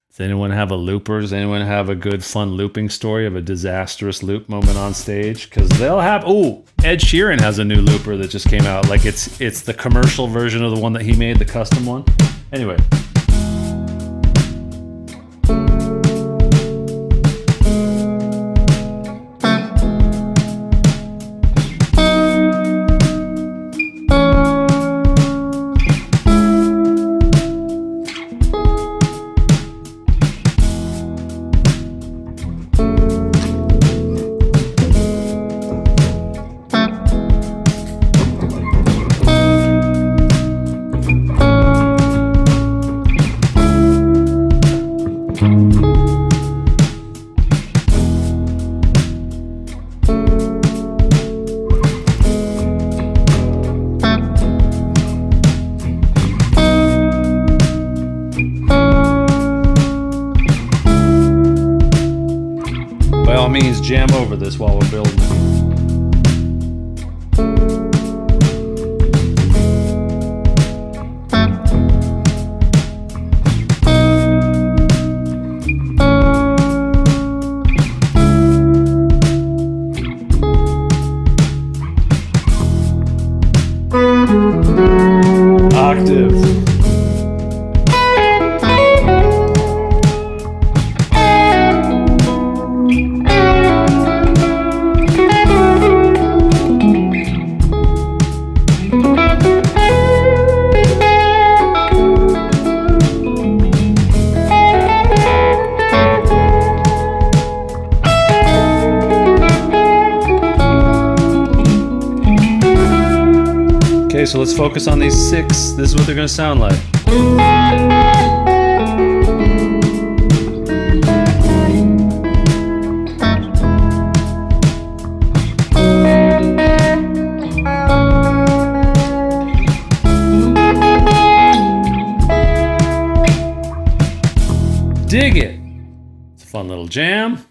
A: Does anyone have a looper? Does anyone have a good fun looping story of a disastrous loop moment on stage? Because they'll have... Ooh, Ed Sheeran has a new looper that just came out. Like it's the commercial version of the one that he made, the custom one. Anyway. By all means, jam over this while we're building. Okay, so let's focus on these 6. This is what they're going to sound like. Dig it. It's a fun little jam.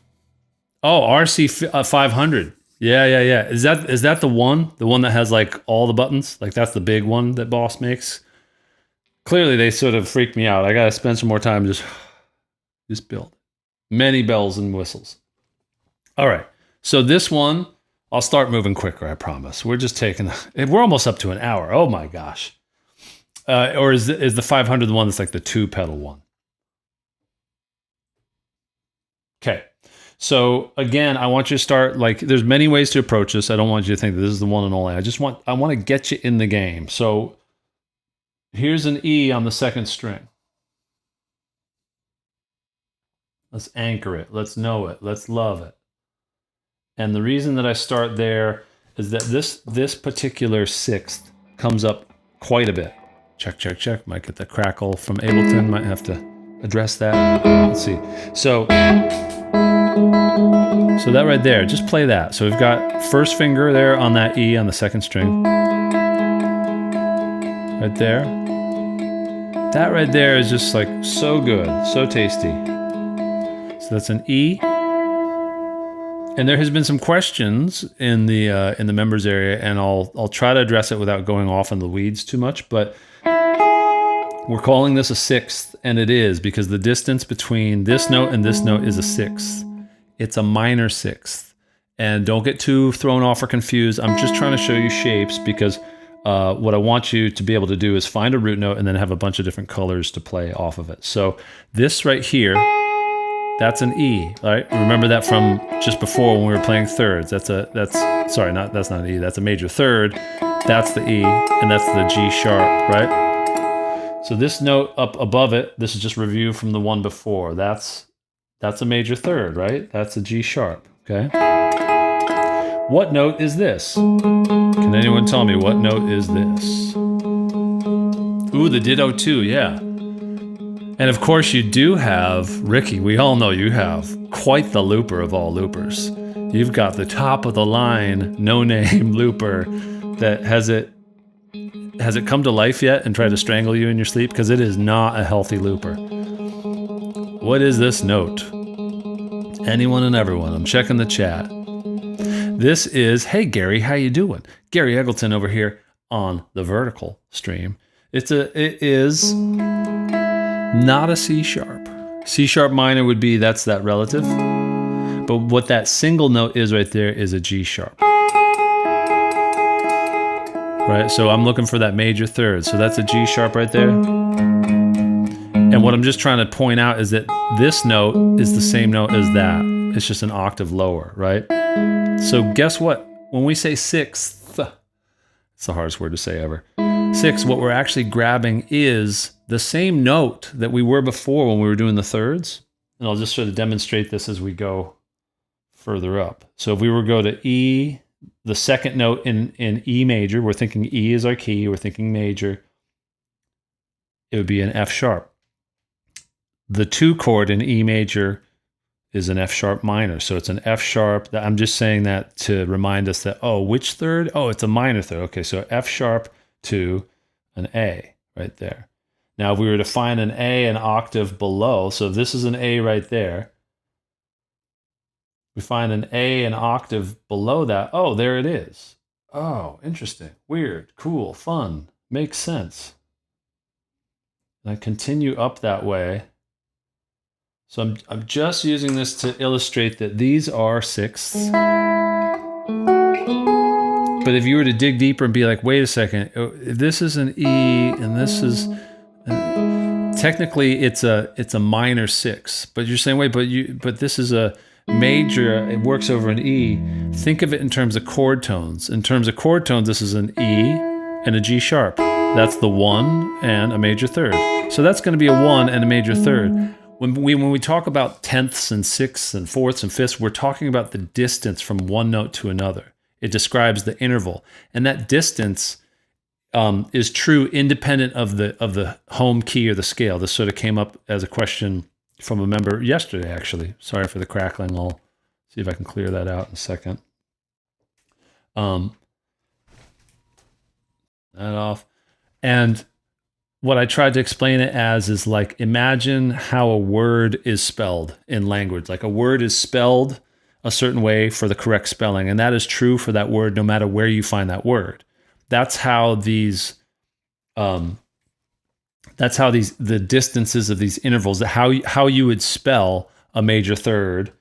A: Oh, RC 500. Yeah. Is that the one? The one that has like all the buttons? Like that's the big one that Boss makes? Clearly they sort of freaked me out. I got to spend some more time just build. Many bells and whistles. All right. So this one, I'll start moving quicker, I promise. We're just we're almost up to an hour. Oh my gosh. Or is the 500 the one that's like the 2-pedal one? Okay. So again, I want you to start there's many ways to approach this. I don't want you to think that this is the one and only. I want to get you in the game. So here's an E on the 2nd string. Let's anchor it. Let's know it. Let's love it. And the reason that I start there is that this particular 6th comes up quite a bit. Check, check, check. Might get the crackle from Ableton. Might have to address that. Let's see. So that right there, just play that. So we've got first finger there on that E on the 2nd string. Right there. That right there is just like so good, so tasty. So that's an E. And there has been some questions in the members area, and I'll try to address it without going off in the weeds too much, but we're calling this a 6th, and it is because the distance between this note and this note is a 6th. It's a minor 6th. And don't get too thrown off or confused. I'm just trying to show you shapes because what I want you to be able to do is find a root note and then have a bunch of different colors to play off of it. So this right here, that's an E, right? Remember that from just before when we were playing thirds. That's not an E, that's a major third. That's the E, and that's the G sharp, right? So this note up above it, this is just review from the one before. That's a major third, right? That's a G sharp, okay? What note is this? Can anyone tell me what note is this? Ooh, the ditto 2, yeah. And of course you do have, Ricky, we all know you have quite the looper of all loopers. You've got the top of the line, no-name looper that has it come to life yet and tried to strangle you in your sleep? Because it is not a healthy looper. What is this note? Anyone and everyone, I'm checking the chat. This is, hey Gary, how you doing? Gary Eggleton over here on the vertical stream. It is not a C sharp. C sharp minor would be, that's that relative. But what that single note is right there is a G sharp. Right, so I'm looking for that major third. So that's a G sharp right there. And what I'm just trying to point out is that this note is the same note as that. It's just an octave lower, right? So guess what? When we say 6th, it's the hardest word to say ever. 6, what we're actually grabbing is the same note that we were before when we were doing the thirds. And I'll just sort of demonstrate this as we go further up. So if we were to go to E, the 2nd note in E major, we're thinking E is our key, we're thinking major. It would be an F sharp. The 2 chord in E major is an F sharp minor. So it's an F sharp. I'm just saying that to remind us that, oh, which third? Oh, it's a minor third. Okay, so F sharp to an A right there. Now, if we were to find an A an octave below, so if this is an A right there, we find an A an octave below that. Oh, there it is. Oh, interesting. Weird, cool, fun, makes sense. And I continue up that way. So I'm just using this to illustrate that these are 6ths. But if you were to dig deeper and be like, wait a second, if this is an E and this is, technically it's a minor 6. But you're saying, wait, but this is a major, it works over an E. Think of it in terms of chord tones. In terms of chord tones, this is an E and a G sharp. That's the 1 and a major third. So that's going to be a 1 and a major third. When we talk about 10ths and 6ths and 4ths and 5ths, we're talking about the distance from one note to another. It describes the interval. And that distance is true independent of the home key or the scale. This sort of came up as a question from a member yesterday, actually. Sorry for the crackling. I'll see if I can clear that out in a second. That off. And what I tried to explain it as is like, imagine how a word is spelled in language. Like a word is spelled a certain way for the correct spelling. And that is true for that word, no matter where you find that word. That's how the distances of these intervals, how you would spell a major third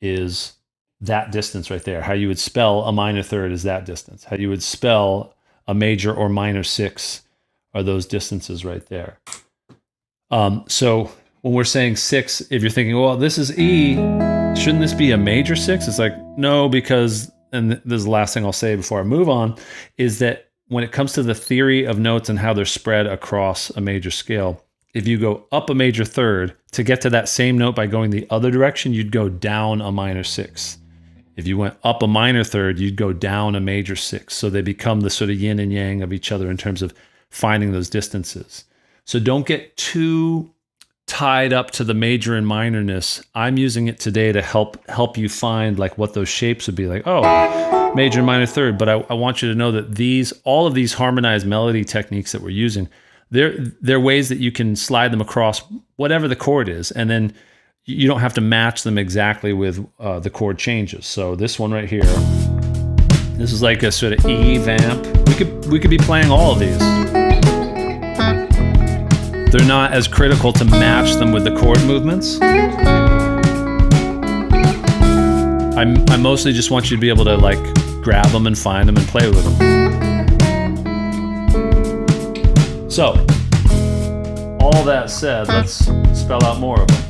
A: is that distance right there. How you would spell a minor third is that distance. How you would spell a major or minor six are those distances right there. So when we're saying six, if you're thinking, well, this is E, shouldn't this be a major six? It's like, no, because, and this is the last thing I'll say before I move on, is that when it comes to the theory of notes and how they're spread across a major scale, if you go up a major third, to get to that same note by going the other direction, you'd go down a minor six. If you went up a minor third, you'd go down a major six. So they become the sort of yin and yang of each other in terms of finding those distances. So don't get too tied up to the major and minorness. I'm using it today to help you find like what those shapes would be like. Oh, major and minor third. But I want you to know that all of these harmonized melody techniques that we're using, they're ways that you can slide them across whatever the chord is, and then you don't have to match them exactly with the chord changes. So this one right here, this is like a sort of E vamp. We could be playing all of these. They're not as critical to match them with the chord movements. I mostly just want you to be able to like grab them and find them and play with them. So, all that said, let's spell out more of them.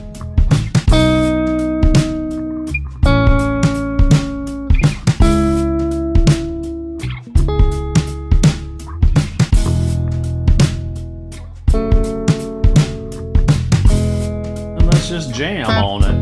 A: Just jam on it.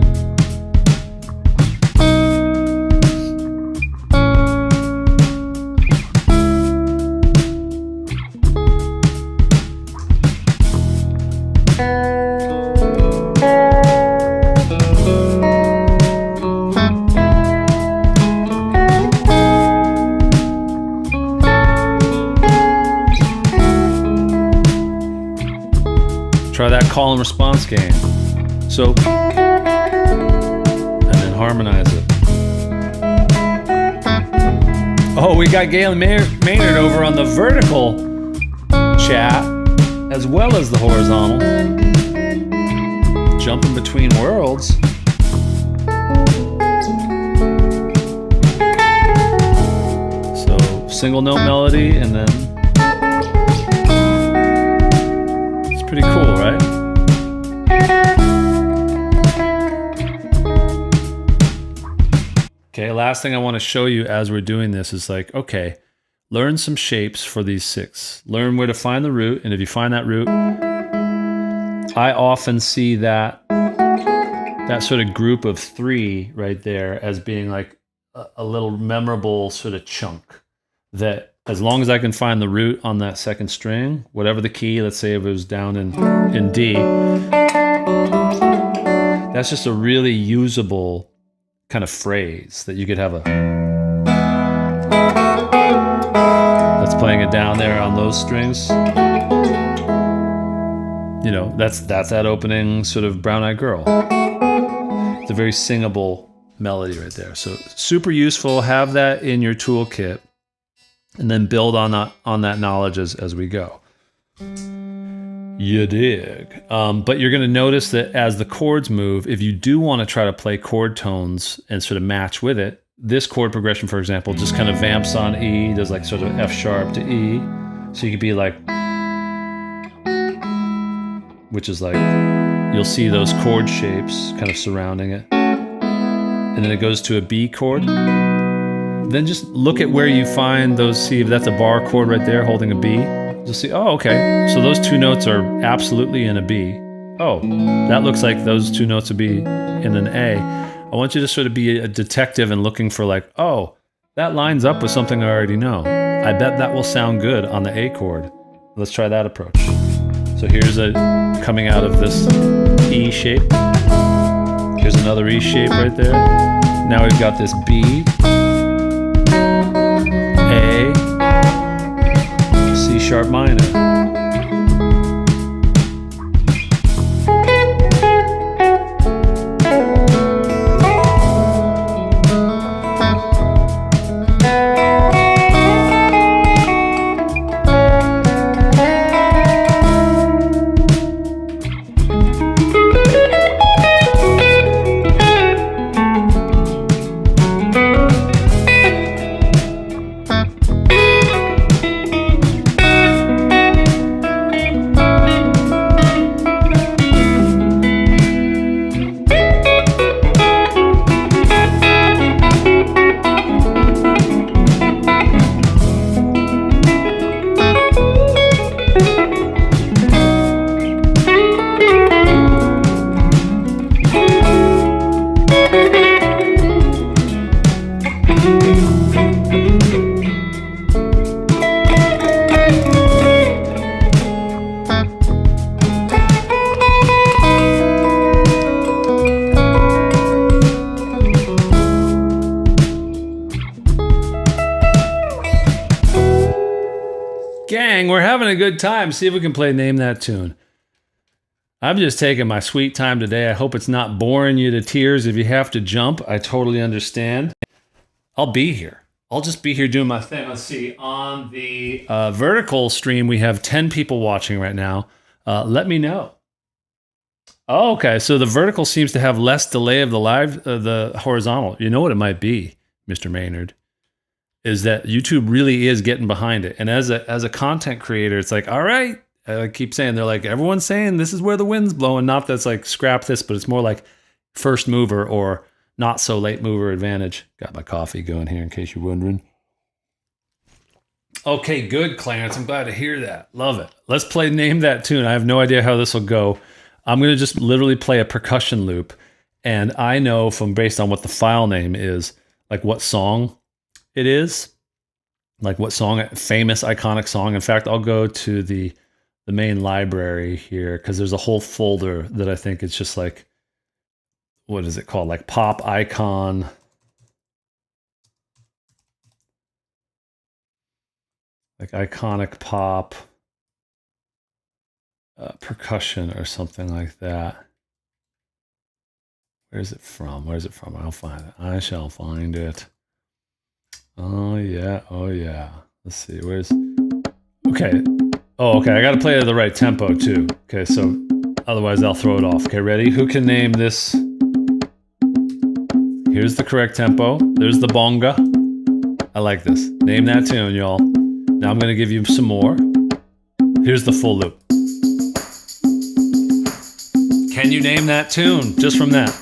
A: Try that call and response game. So, and then harmonize it. Oh, we got Galen Maynard over on the vertical chat as well as the horizontal. Jumping between worlds. So, single note melody, and then it's pretty cool, right? Okay, last thing I want to show you as we're doing this is like, okay, learn some shapes for these six. Learn where to find the root, and if you find that root, I often see that sort of group of three right there as being like a little memorable sort of chunk that as long as I can find the root on that second string, whatever the key, let's say if it was down in D, that's just a really usable kind of phrase that you could have that's playing it down there on those strings. You know, that's that opening sort of Brown Eyed Girl. It's a very singable melody right there. So super useful. Have that in your toolkit, and then build on that knowledge as we go. You dig. But you're going to notice that as the chords move, if you do want to try to play chord tones and sort of match with it, this chord progression, for example, just kind of vamps on E, does like sort of F sharp to E. So you could be like, which is like, you'll see those chord shapes kind of surrounding it. And then it goes to a B chord. Then just look at where you find those, see if that's a bar chord right there holding a B. You'll see, oh, okay, so those two notes are absolutely in a B. Oh, that looks like those two notes would be in an A. I want you to sort of be a detective and looking for like, oh, that lines up with something I already know. I bet that will sound good on the A chord. Let's try that approach. So here's a coming out of this E shape. Here's another E shape right there. Now we've got this B, A, C sharp minor. Gang, we're having a good time. See if we can play Name That Tune. I'm just taking my sweet time today. I hope it's not boring you to tears. If you have to jump, I totally understand. I'll be here. I'll just be here doing my thing. Let's see. On the vertical stream, we have 10 people watching right now. Let me know. Oh, okay. So the vertical seems to have less delay of the horizontal. You know what it might be, Mr. Maynard? Is that YouTube really is getting behind it. And as a content creator, it's like, all right, I keep saying, they're like, everyone's saying this is where the wind's blowing. Not that's like scrap this, but it's more like first mover or not so late mover advantage. Got my coffee going here in case you're wondering. Okay, good, Clarence. I'm glad to hear that. Love it. Let's play Name That Tune. I have no idea how this will go. I'm going to just literally play a percussion loop. And I know from based on what the file name is, like what song it is, like what song, famous iconic song. In fact, I'll go to the main library here because there's a whole folder that I think it's just like, what is it called? Like pop icon. Like iconic pop percussion or something like that. Where's it from? Where's it from? I'll find it. I shall find it. Oh yeah, oh yeah. Let's see, where's... Okay. Oh, okay, I gotta play at the right tempo too. Okay, so otherwise I'll throw it off. Okay, ready? Who can name this? Here's the correct tempo. There's the bonga. I like this. Name that tune, y'all. Now I'm gonna give you some more. Here's the full loop. Can you name that tune just from that?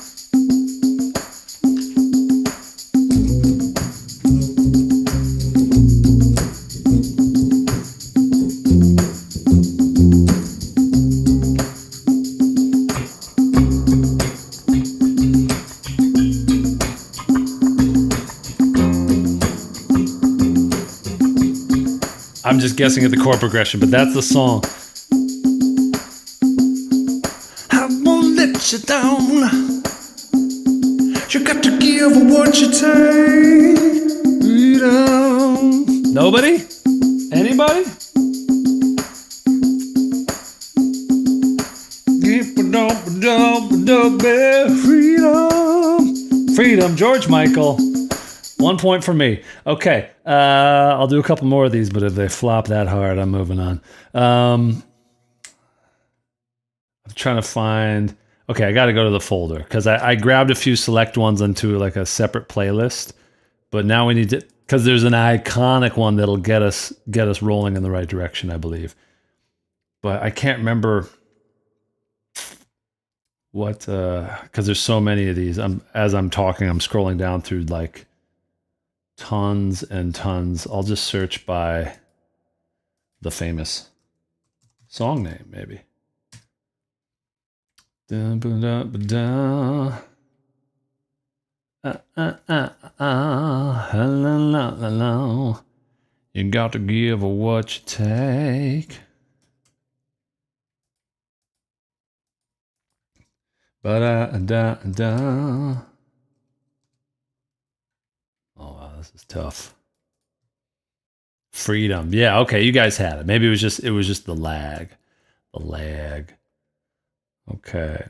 A: I'm just guessing at the chord progression, but that's the song. I won't let you down. You got to give what you take. Freedom. Nobody? Anybody? Freedom. Freedom. George Michael. 1 point for me. Okay, I'll do a couple more of these, but if they flop that hard, I'm moving on. I'm trying to find... Okay, I got to go to the folder, because I grabbed a few select ones into like a separate playlist, but now we need to... Because there's an iconic one that'll get us rolling in the right direction, I believe. But I can't remember what... Because there's so many of these. As I'm talking, I'm scrolling down through like... tons and tons. I'll just search by the famous song name, maybe. You got to give what you take. Ba-da-da-da. Oh, wow, this is tough. Freedom. Yeah, okay, you guys had it. Maybe it was just the lag. The lag. Okay.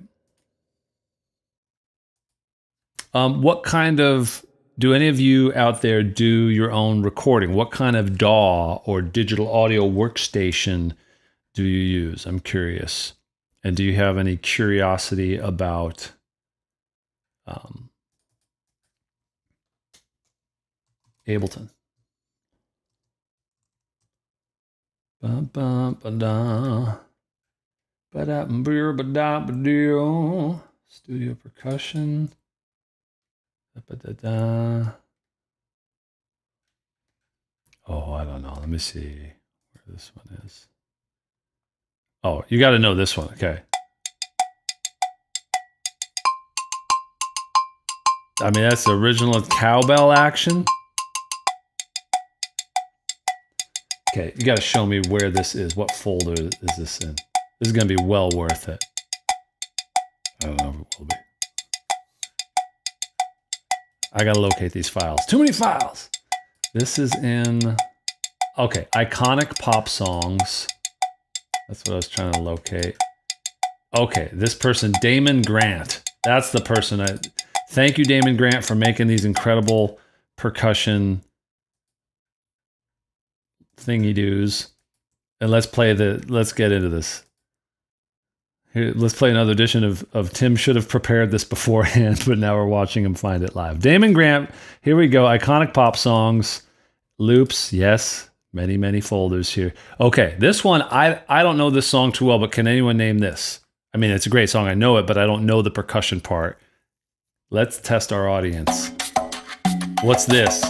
A: What kind of, do any of you out there do your own recording? What kind of DAW or digital audio workstation do you use? I'm curious. And do you have any curiosity about Ableton? Studio percussion. Oh, I don't know. Let me see where this one is. Oh, you got to know this one. Okay. I mean, that's the original cowbell action. Okay, you got to show me where this is. What folder is this in? This is going to be well worth it. I don't know if it will be. I got to locate these files. Too many files. This is in, okay, iconic pop songs. That's what I was trying to locate. Okay, this person, Damon Grant. That's the person. Thank you, Damon Grant, for making these incredible percussion thingy-doos. And let's get into this. Here, let's play another edition of Tim should have prepared this beforehand, but now we're watching him find it live. Damon Grant, here we go. Iconic pop songs, loops, yes. Many, many folders here. Okay, this one, I don't know this song too well, but can anyone name this? I mean, it's a great song. I know it, but I don't know the percussion part. Let's test our audience. What's this?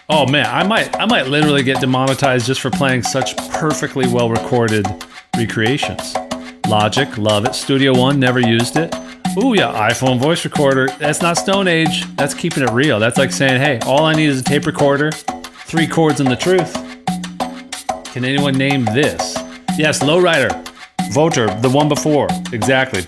A: Oh man, I might literally get demonetized just for playing such perfectly well-recorded recreations. Logic, love it. Studio One, never used it. Ooh yeah, iPhone voice recorder. That's not Stone Age. That's keeping it real. That's like saying, hey, all I need is a tape recorder, 3 chords and the truth. Can anyone name this? Yes, Lowrider. Voter, the one before. Exactly.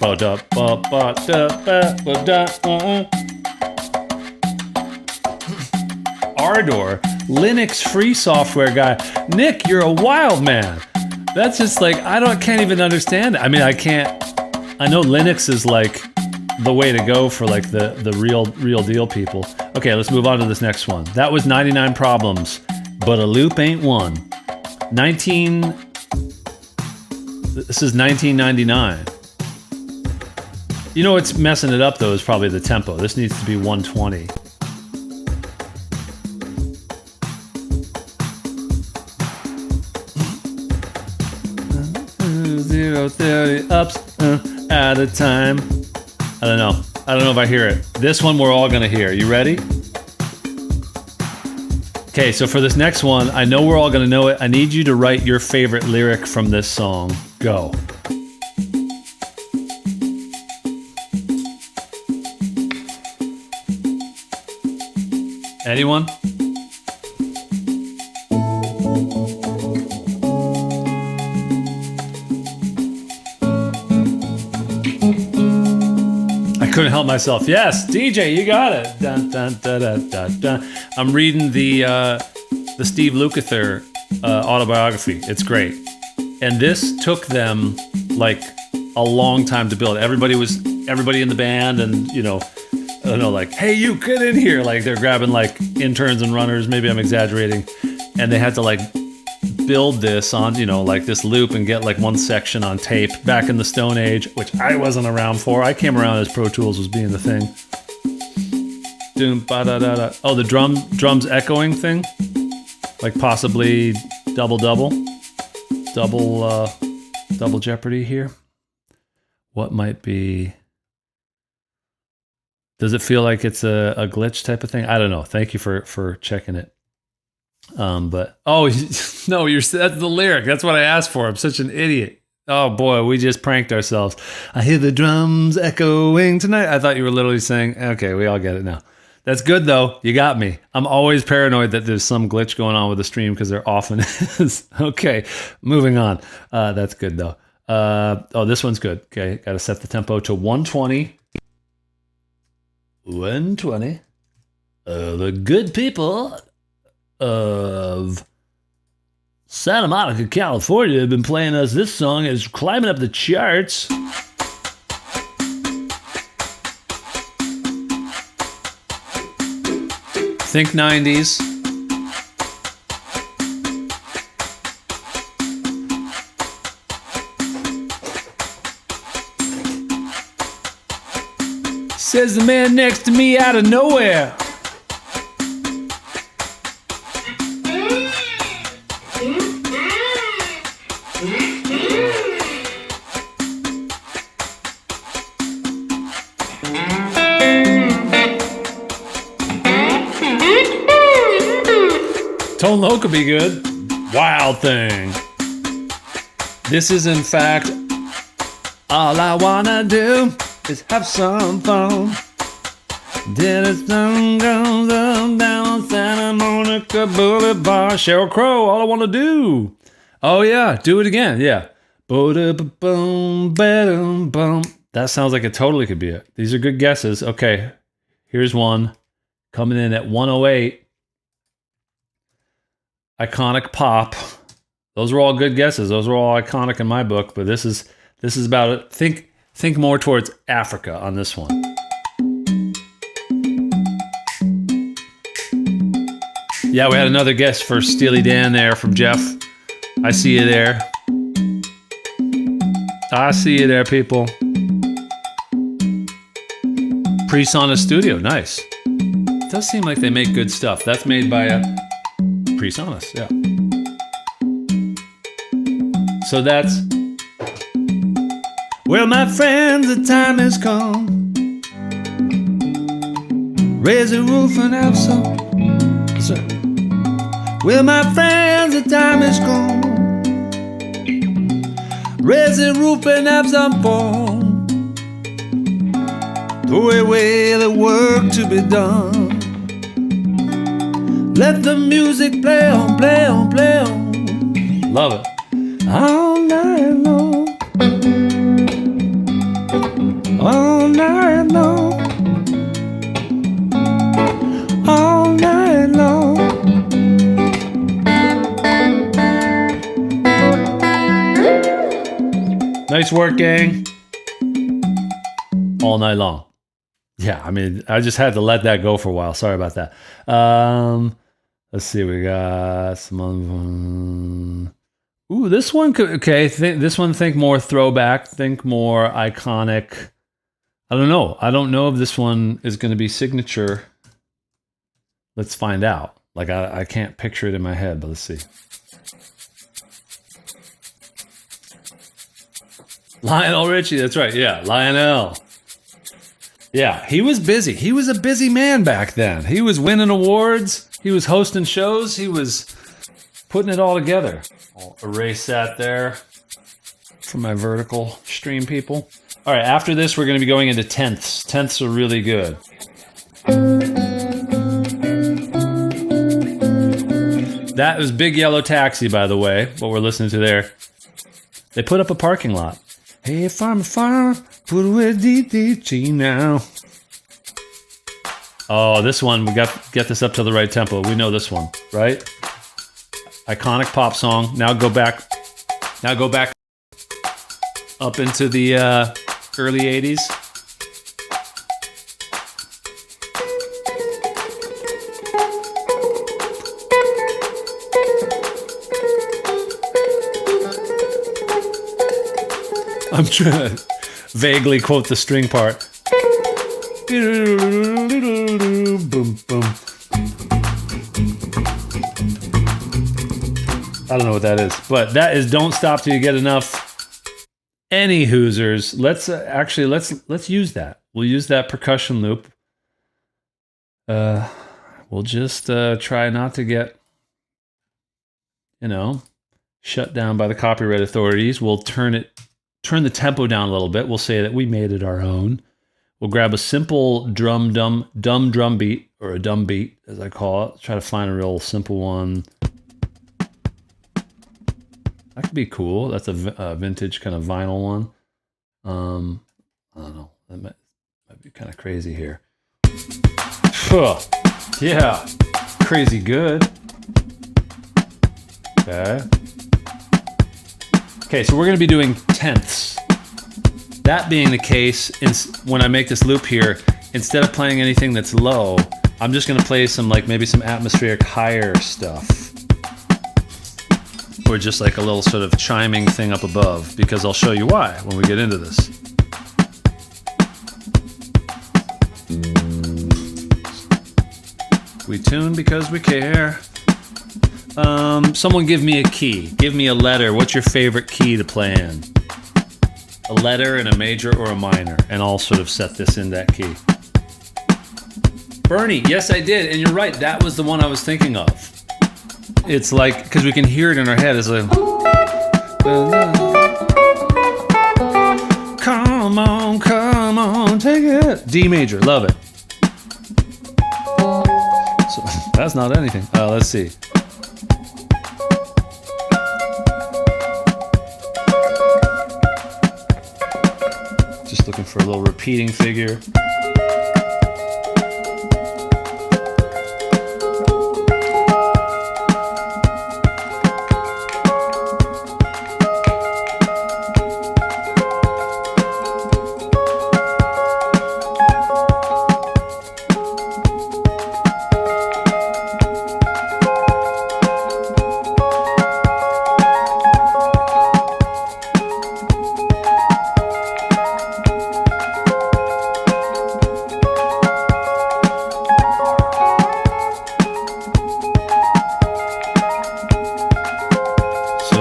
A: Ardor, Linux free software guy. Nick, you're a wild man. That's just like, can't even understand it. I mean, I know Linux is like the way to go for like the real deal people. Okay, let's move on to this next one. That was 99 Problems, but a loop ain't one. This is 1999. You know what's messing it up though is probably the tempo. This needs to be 120. Zero 30 ups at a time. I don't know if I hear it. This one we're all gonna hear. You ready? Okay, so for this next one, I know we're all gonna know it. I need you to write your favorite lyric from this song. Go. Anyone? I couldn't help myself. Yes, DJ, you got it. Dun, dun, dun, dun, dun, dun. I'm reading the Steve Lukather autobiography. It's great. And this took them like a long time to build. Everybody in the band, and I don't know, like, hey, you get in here. Like they're grabbing like interns and runners. Maybe I'm exaggerating. And they had to like build this on, like this loop and get like one section on tape back in the Stone Age, which I wasn't around for. I came around as Pro Tools was being the thing. Doom, ba-da-da-da. Oh, the drums echoing thing? Like possibly double jeopardy here. What might be? Does it feel like it's a glitch type of thing? I don't know. Thank you for checking it. But no, that's the lyric. That's what I asked for. I'm such an idiot. Oh boy, we just pranked ourselves. I hear the drums echoing tonight. I thought you were literally saying, okay, we all get it now. That's good though. You got me. I'm always paranoid that there's some glitch going on with the stream because there often is. Okay, moving on. That's good though. Oh, this one's good. Okay, got to set the tempo to 120. 120. The good people of Santa Monica, California have been playing us this song. It's climbing up the charts. Think 90s. Says the man next to me out of nowhere. Tone Low could be good. Wild Thing. This is in fact all I wanna do is have some fun. Did the sun goes up down Santa Monica Boulevard. Sheryl Crow, all I wanna do. Oh yeah, do it again. Yeah. Boom, boom. That sounds like it totally could be it. These are good guesses. Okay, here's one coming in at 108. Iconic Pop. Those were all good guesses. Those were all iconic in my book, but this is about it. Think more towards Africa on this one. Yeah, we had another guess for Steely Dan there from Jeff. I see you there. I see you there, people. Pre-Sauna Studio, nice. It does seem like they make good stuff. That's made by Pre-Saunas, yeah. So that's... Well, my friends, the time has come. Raise the roof and have some... Sir. Well, my friends, the time has come. Raise the roof and have some fun. Throw away the work to be done. Let the music play on, play on, play on. Love it. All night long. All night long. All night long. Nice work, gang. All night long. Yeah, I mean, I just had to let that go for a while. Sorry about that. Let's see, we got some. Ooh, this one could. Okay, this one. Think more throwback. Think more iconic. I don't know. I don't know if this one is going to be signature. Let's find out. Like I can't picture it in my head, but let's see. Lionel Richie. That's right. Yeah, Lionel. Yeah, he was busy. He was a busy man back then. He was winning awards. He was hosting shows. He was putting it all together. I'll erase that there for my vertical stream people. All right, after this, we're going to be going into tenths. Tenths are really good. That was Big Yellow Taxi, by the way, what we're listening to there. They put up a parking lot. Hey, farmer, put away DDG now. Oh, this one, we get this up to the right tempo. We know this one, right? Iconic pop song. Now go back up into the early 80s. I'm trying to vaguely quote the string part. Boom, boom. I don't know what that is, but that is "Don't Stop Till You Get Enough." Any Hoosers, let's use that. We'll use that percussion loop. We'll just try not to get, shut down by the copyright authorities. We'll turn the tempo down a little bit. We'll say that we made it our own. We'll grab a simple dumb drum beat, or a dumb beat, as I call it. Try to find a real simple one. That could be cool. That's a vintage kind of vinyl one. I don't know. That might be kind of crazy here. Yeah, crazy good. Okay. Okay, so we're going to be doing tenths. That being the case, when I make this loop here, instead of playing anything that's low, I'm just going to play some, like, maybe some atmospheric higher stuff. Or just like a little sort of chiming thing up above, because I'll show you why when we get into this. We tune because we care. Someone give me a key. Give me a letter. What's your favorite key to play in? A letter in a major or a minor, and I'll sort of set this in that key. Bernie, yes I did, and you're right, that was the one I was thinking of. It's like, because we can hear it in our head, it's like, come on, take it. D major, love it. So, that's not anything. Let's see. Just looking for a little repeating figure.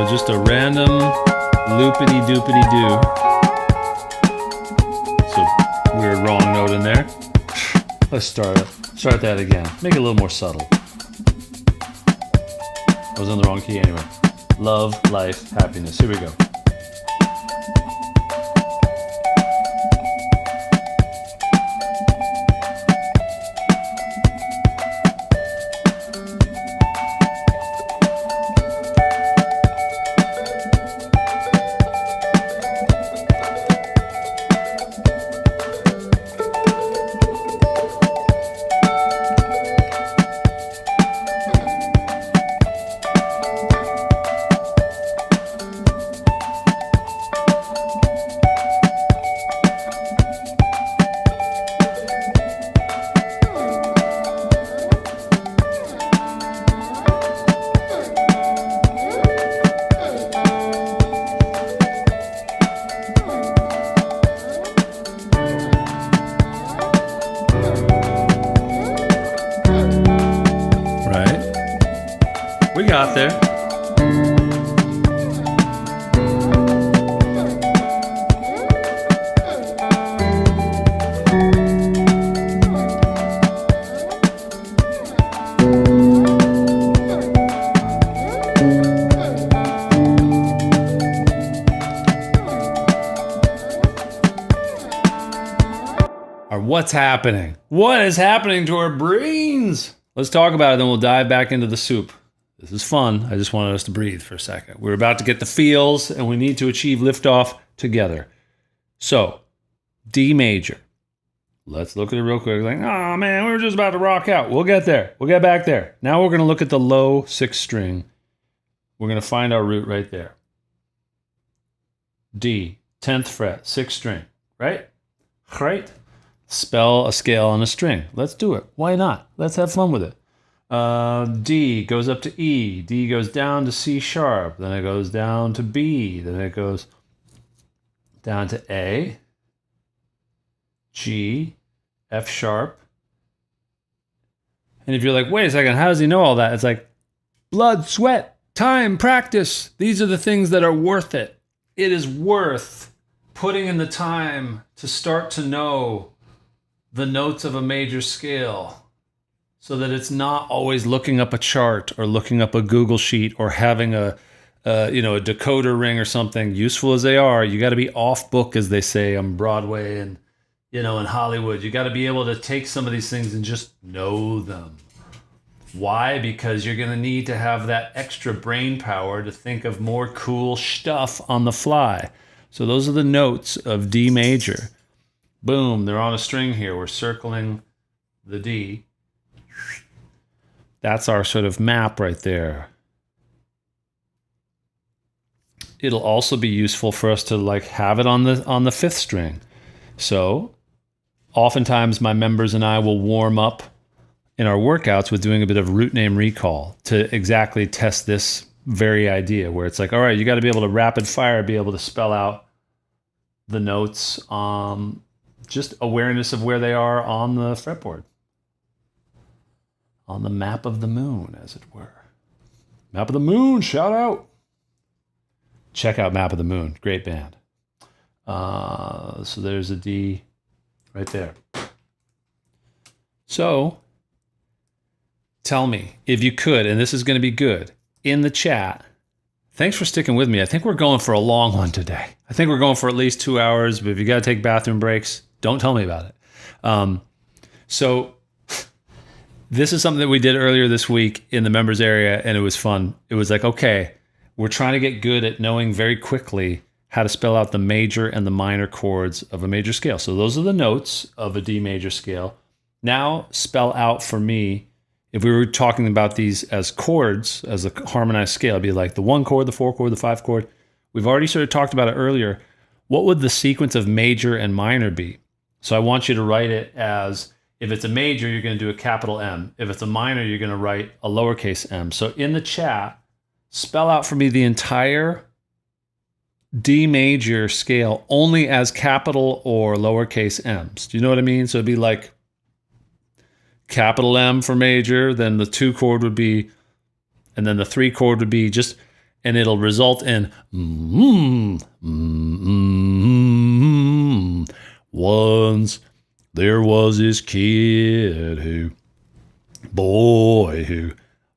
A: Just a random loopity-doopity-doo. So, weird wrong note in there. Let's start that again. Make it a little more subtle. I was in the wrong key anyway. Love, life, happiness. Here we go. We got there. What's happening? What is happening to our brains? Let's talk about it, then we'll dive back into the soup. This is fun. I just wanted us to breathe for a second. We're about to get the feels, and we need to achieve liftoff together. So, D major. Let's look at it real quick. Like, oh man, we were just about to rock out. We'll get there. We'll get back there. Now we're going to look at the low 6th string. We're going to find our root right there. D, 10th fret, 6th string. Right? Right? Spell a scale on a string. Let's do it. Why not? Let's have fun with it. D goes up to E. D goes down to C sharp. Then it goes down to B. Then it goes down to A, G, F sharp. And if you're like, wait a second, how does he know all that? It's like blood, sweat, time, practice. These are the things that are worth it. It is worth putting in the time to start to know the notes of a major scale, so that it's not always looking up a chart or looking up a Google sheet or having a decoder ring or something. Useful as they are, you got to be off book, as they say on Broadway and in Hollywood. You got to be able to take some of these things and just know them. Why? Because you're going to need to have that extra brain power to think of more cool stuff on the fly. So those are the notes of D major. Boom, they're on a string here. We're circling the D. That's our sort of map right there. It'll also be useful for us to like have it on the fifth string. So oftentimes my members and I will warm up in our workouts with doing a bit of root name recall to exactly test this very idea, where it's like, all right, you got to be able to rapid fire, be able to spell out the notes, just awareness of where they are on the fretboard, on the map of the moon, as it were. Map of the Moon, shout out. Check out Map of the Moon, great band. So there's a D right there. So tell me, if you could, and this is going to be good, in the chat, thanks for sticking with me. I think we're going for a long one today. I think we're going for at least 2 hours, but if you got to take bathroom breaks, don't tell me about it. So this is something that we did earlier this week in the members area, and it was fun. It was like, okay, we're trying to get good at knowing very quickly how to spell out the major and the minor chords of a major scale. So those are the notes of a D major scale. Now spell out for me, if we were talking about these as chords, as a harmonized scale, it'd be like the 1 chord, the 4 chord, the 5 chord. We've already sort of talked about it earlier. What would the sequence of major and minor be? So I want you to write it as, if it's a major, you're going to do a capital M. If it's a minor, you're going to write a lowercase m. So in the chat, spell out for me the entire D major scale only as capital or lowercase m's. Do you know what I mean? So it'd be like capital M for major, then the 2 chord would be, and then the 3 chord would be just, and it'll result in once there was this kid who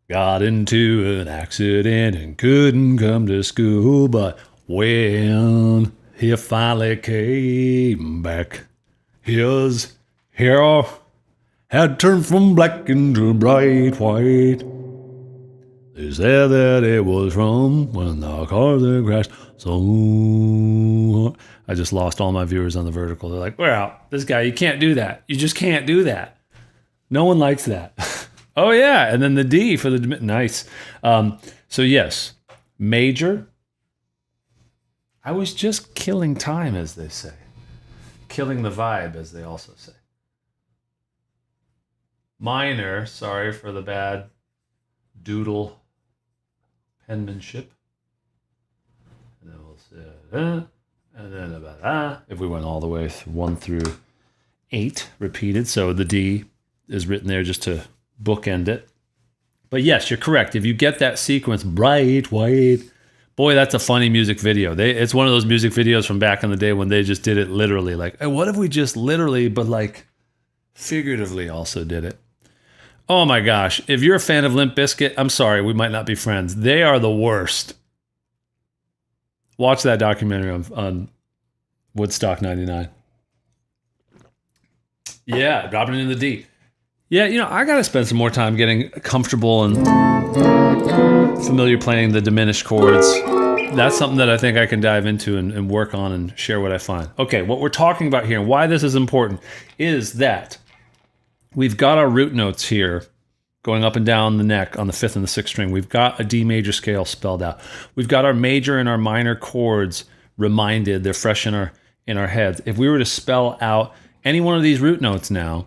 A: got into an accident and couldn't come to school, but when he finally came back, his hair had turned from black into bright white. They said that it was from when the cars had crashed. So I just lost all my viewers on the vertical. They're like, well, this guy, you can't do that. You just can't do that. No one likes that. Oh yeah, and then the D for the nice. So yes, major. I was just killing time, as they say. Killing the vibe, as they also say. Minor, sorry for the bad doodle penmanship. And then we'll say, and then about if we went all the way 1 through 8 repeated. So the D is written there just to bookend it. But yes, you're correct. If you get that sequence, bright white, boy, that's a funny music video. It's one of those music videos from back in the day when they just did it literally. Like, hey, what if we just literally, but like figuratively also did it? Oh my gosh. If you're a fan of Limp Bizkit, I'm sorry, we might not be friends. They are the worst. Watch that documentary on Woodstock 99. Yeah, dropping it in the D. Yeah, I got to spend some more time getting comfortable and familiar playing the diminished chords. That's something that I think I can dive into and work on and share what I find. Okay, what we're talking about here and why this is important is that we've got our root notes here going up and down the neck on the 5th and the 6th string. We've got a D major scale spelled out. We've got our major and our minor chords reminded. They're fresh in our heads. If we were to spell out any one of these root notes now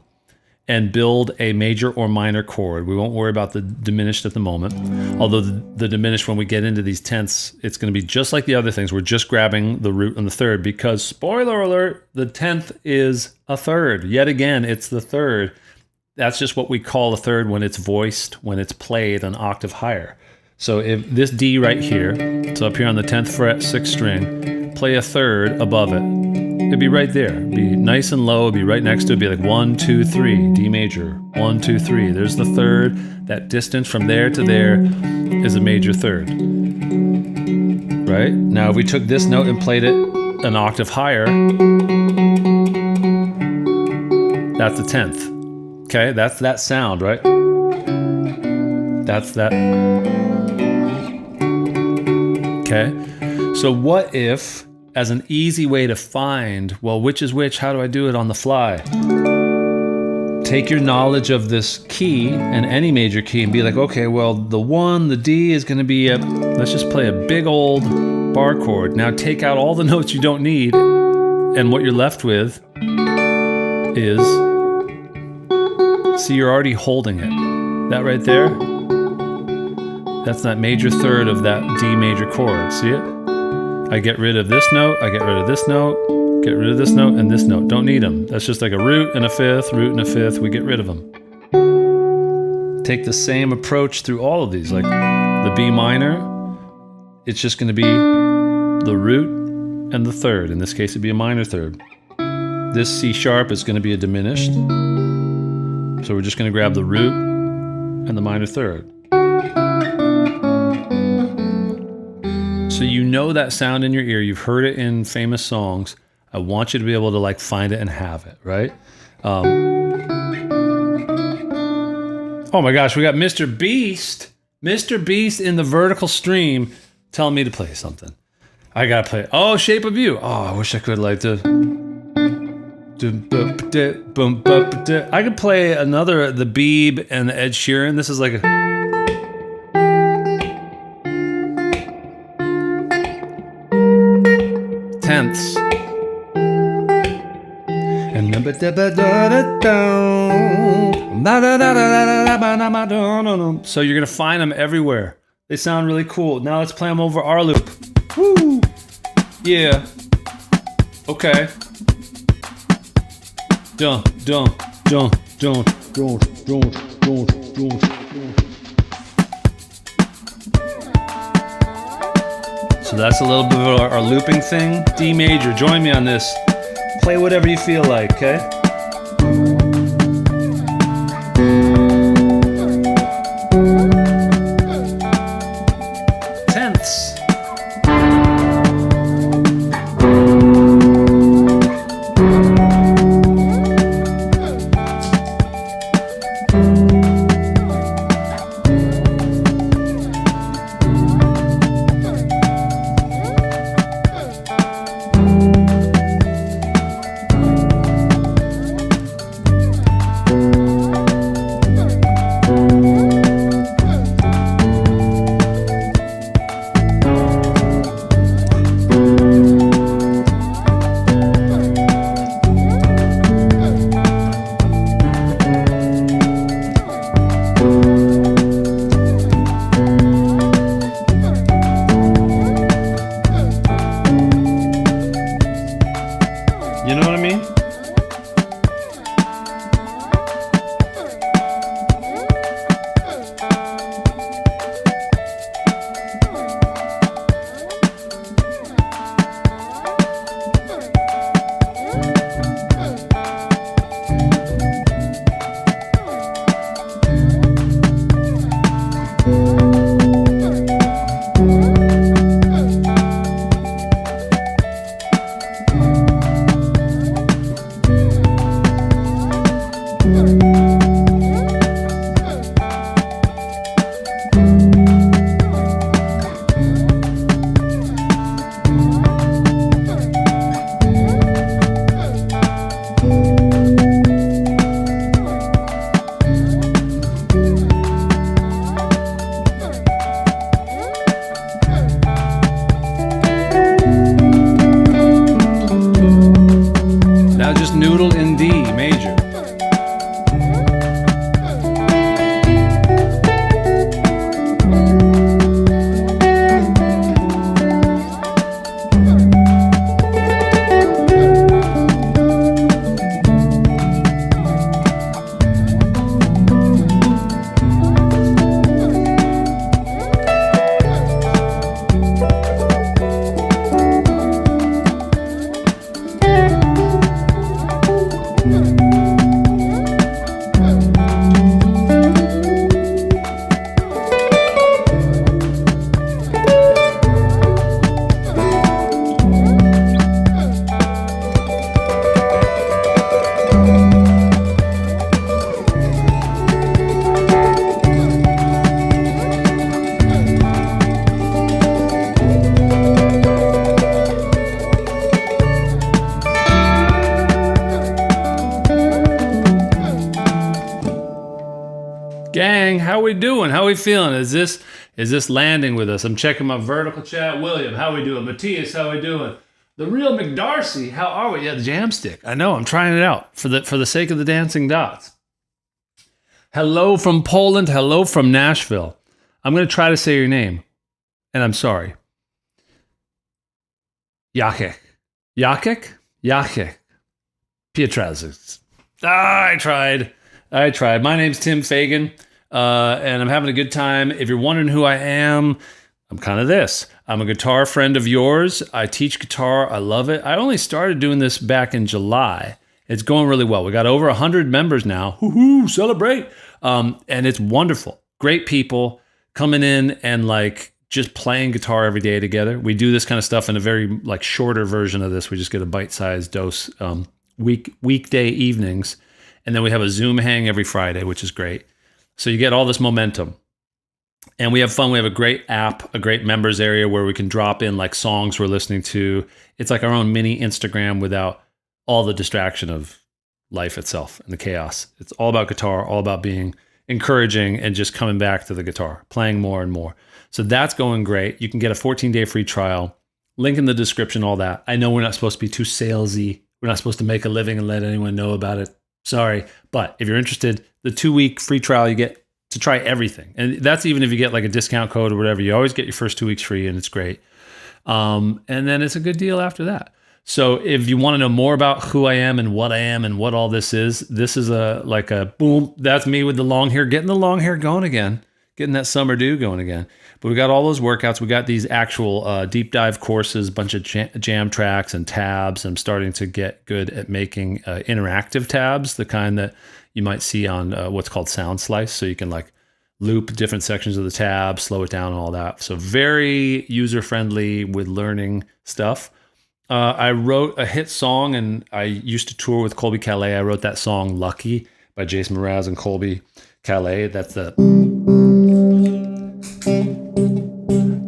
A: and build a major or minor chord, we won't worry about the diminished at the moment. Although the diminished, when we get into these tenths, it's going to be just like the other things. We're just grabbing the root and the third because, spoiler alert, the 10th is a third. Yet again, it's the third. That's just what we call a third when it's voiced, when it's played an octave higher. So if this D right here, so up here on the 10th fret, 6th string, play a third above it. It'd be right there. It'd be nice and low. It'd be right next to it. It'd be like 1, 2, 3, D major, 1, 2, 3. There's the third. That distance from there to there is a major third. Right? Now, if we took this note and played it an octave higher, That's the 10th. Okay, that's that sound, right? That's that. Okay, so what if, as an easy way to find, well, which is which, how do I do it on the fly? Take your knowledge of this key and any major key and be like, okay, well, the 1, the D is going to be a, let's just play a big old bar chord. Now take out all the notes you don't need, and what you're left with is, see, you're already holding it. That right there, that's that major third of that D major chord. See it? I get rid of this note, I get rid of this note, get rid of this note and this note. Don't need them. That's just like a root and a fifth, root and a fifth. We get rid of them. Take the same approach through all of these. Like the B minor, it's just going to be the root and the third. In this case, it'd be a minor third. This C sharp is going to be a diminished. So we're just going to grab the root and the minor third. So you know that sound in your ear. You've heard it in famous songs. I want you to be able to like find it and have it, right? Oh my gosh, we got Mr. Beast. Mr. Beast in the vertical stream telling me to play something. I gotta play. Oh, Shape of You. Oh, I wish I could like to. I could play another, the Beeb and the Ed Sheeran. This is like a. Tenths. And so you're gonna find them everywhere. They sound really cool. Now let's play them over our loop. Woo! Yeah. Okay. Dun dun dun dun dun dun dun dun. So that's a little bit of our looping thing. D major. Join me on this. Play whatever you feel like, okay? Tenths. Gang, how we doing? How we feeling? Is this landing with us? I'm checking my vertical chat. William, how we doing? Matthias, how we doing? The real McDarcy, how are we? Yeah, the jam stick. I know, I'm trying it out for the sake of the dancing dots. Hello from Poland. Hello from Nashville. I'm going to try to say your name, and I'm sorry. Jacek. Pietraszewicz. I tried. My name's Tim Fagan, and I'm having a good time. If you're wondering who I am, I'm kind of this. I'm a guitar friend of yours. I teach guitar. I love it. I only started doing this back in July. It's going really well. We got over 100 members now. Woohoo, celebrate. And it's wonderful. Great people coming in and like just playing guitar every day together. We do this kind of stuff in a very like shorter version of this. We just get a bite-sized dose weekday evenings. And then we have a Zoom hang every Friday, which is great. So you get all this momentum. And we have fun. We have a great app, a great members area where we can drop in like songs we're listening to. It's like our own mini Instagram without all the distraction of life itself and the chaos. It's all about guitar, all about being encouraging and just coming back to the guitar, playing more and more. So that's going great. You can get a 14-day free trial. Link in the description, all that. I know we're not supposed to be too salesy. We're not supposed to make a living and let anyone know about it. Sorry, but if you're interested, the 2-week free trial, you get to try everything. And that's even if you get like a discount code or whatever, you always get your first 2 weeks free and it's great. And then it's a good deal after that. So if you want to know more about who I am and what all this is a boom, that's me with the long hair, getting the long hair going again, getting that summer do going again. But we got all those workouts. We got these actual deep dive courses, bunch of jam tracks and tabs. I'm starting to get good at making interactive tabs, the kind that you might see on what's called Sound Slice. So you can like loop different sections of the tab, slow it down and all that. So very user-friendly with learning stuff. I wrote a hit song and I used to tour with Colby Calais. I wrote that song Lucky by Jason Mraz and Colby Calais. That's the...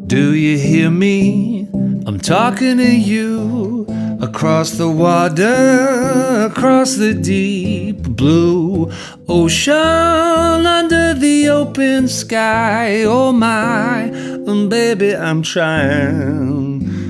A: Do you hear me? I'm talking to you across the water, across the deep blue ocean, under the open sky. Oh my, baby, I'm trying.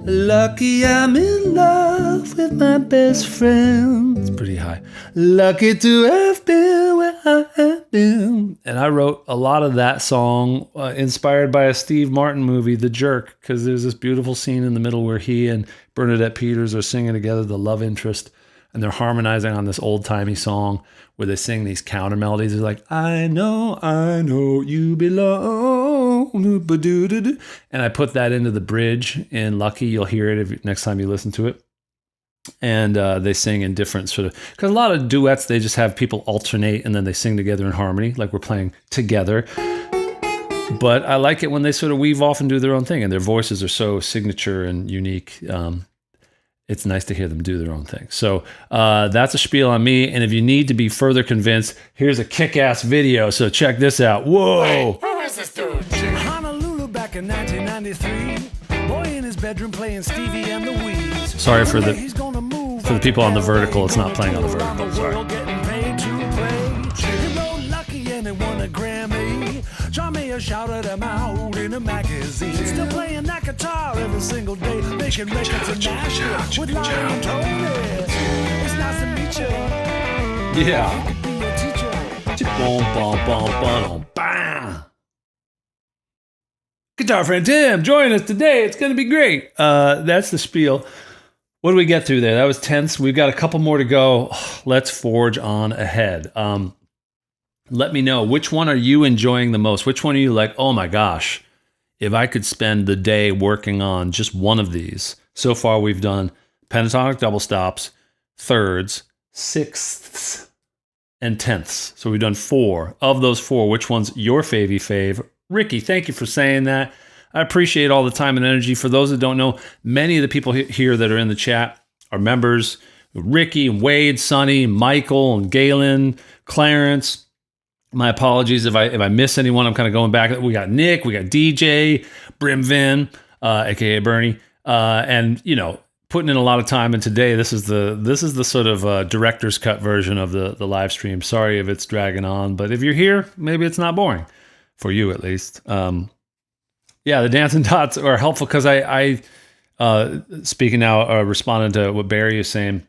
A: Lucky I'm in love with my best friend. It's pretty high. Lucky to have been where I have been. And I wrote a lot of that song inspired by a Steve Martin movie, The Jerk, because there's this beautiful scene in the middle where he and Bernadette Peters are singing together, the love interest, and they're harmonizing on this old-timey song where they sing these counter melodies. They're like, I know you belong. And I put that into the bridge in Lucky. You'll hear it next time you listen to it. And they sing in different sort of, because a lot of duets, they just have people alternate and then they sing together in harmony, like we're playing together. But I like it when they sort of weave off and do their own thing, and their voices are so signature and unique. It's nice to hear them do their own thing. So that's a spiel on me. And if you need to be further convinced, here's a kick-ass video. So check this out. Whoa.
B: Hey, who is this dude? Honolulu back in 1993. Boy in his bedroom playing Stevie and the Weeds.
A: Sorry for the people on the vertical. It's not playing on the vertical. Sorry.
B: Lucky and he won a Grammy. John Mayer shouted him out in a magazine. Still playing that guitar every single day, making records in Nashville with Lonnie and Tony. It's nice to meet you.
A: Yeah. Guitar friend Tim, join us today. It's going to be great. That's the spiel. What did we get through there? That was tense. We've got a couple more to go. Let's forge on ahead. Let me know, which one are you enjoying the most? Which one are you like, oh my gosh, if I could spend the day working on just one of these. So far we've done pentatonic double stops, thirds, sixths, and tenths. So we've done 4. Of those 4, which one's your fave? Ricky, thank you for saying that. I appreciate all the time and energy. For those that don't know, many of the people here that are in the chat are members. Ricky and Wade, Sonny, Michael and Galen, Clarence. My apologies if I miss anyone. I'm kind of going back. We got Nick, we got DJ, Brimvin, aka Bernie, and putting in a lot of time, and today this is the sort of director's cut version of the live stream. Sorry if it's dragging on, but if you're here, maybe it's not boring for you at least. Yeah, the dancing dots are helpful because I speaking now, responding to what Barry is saying,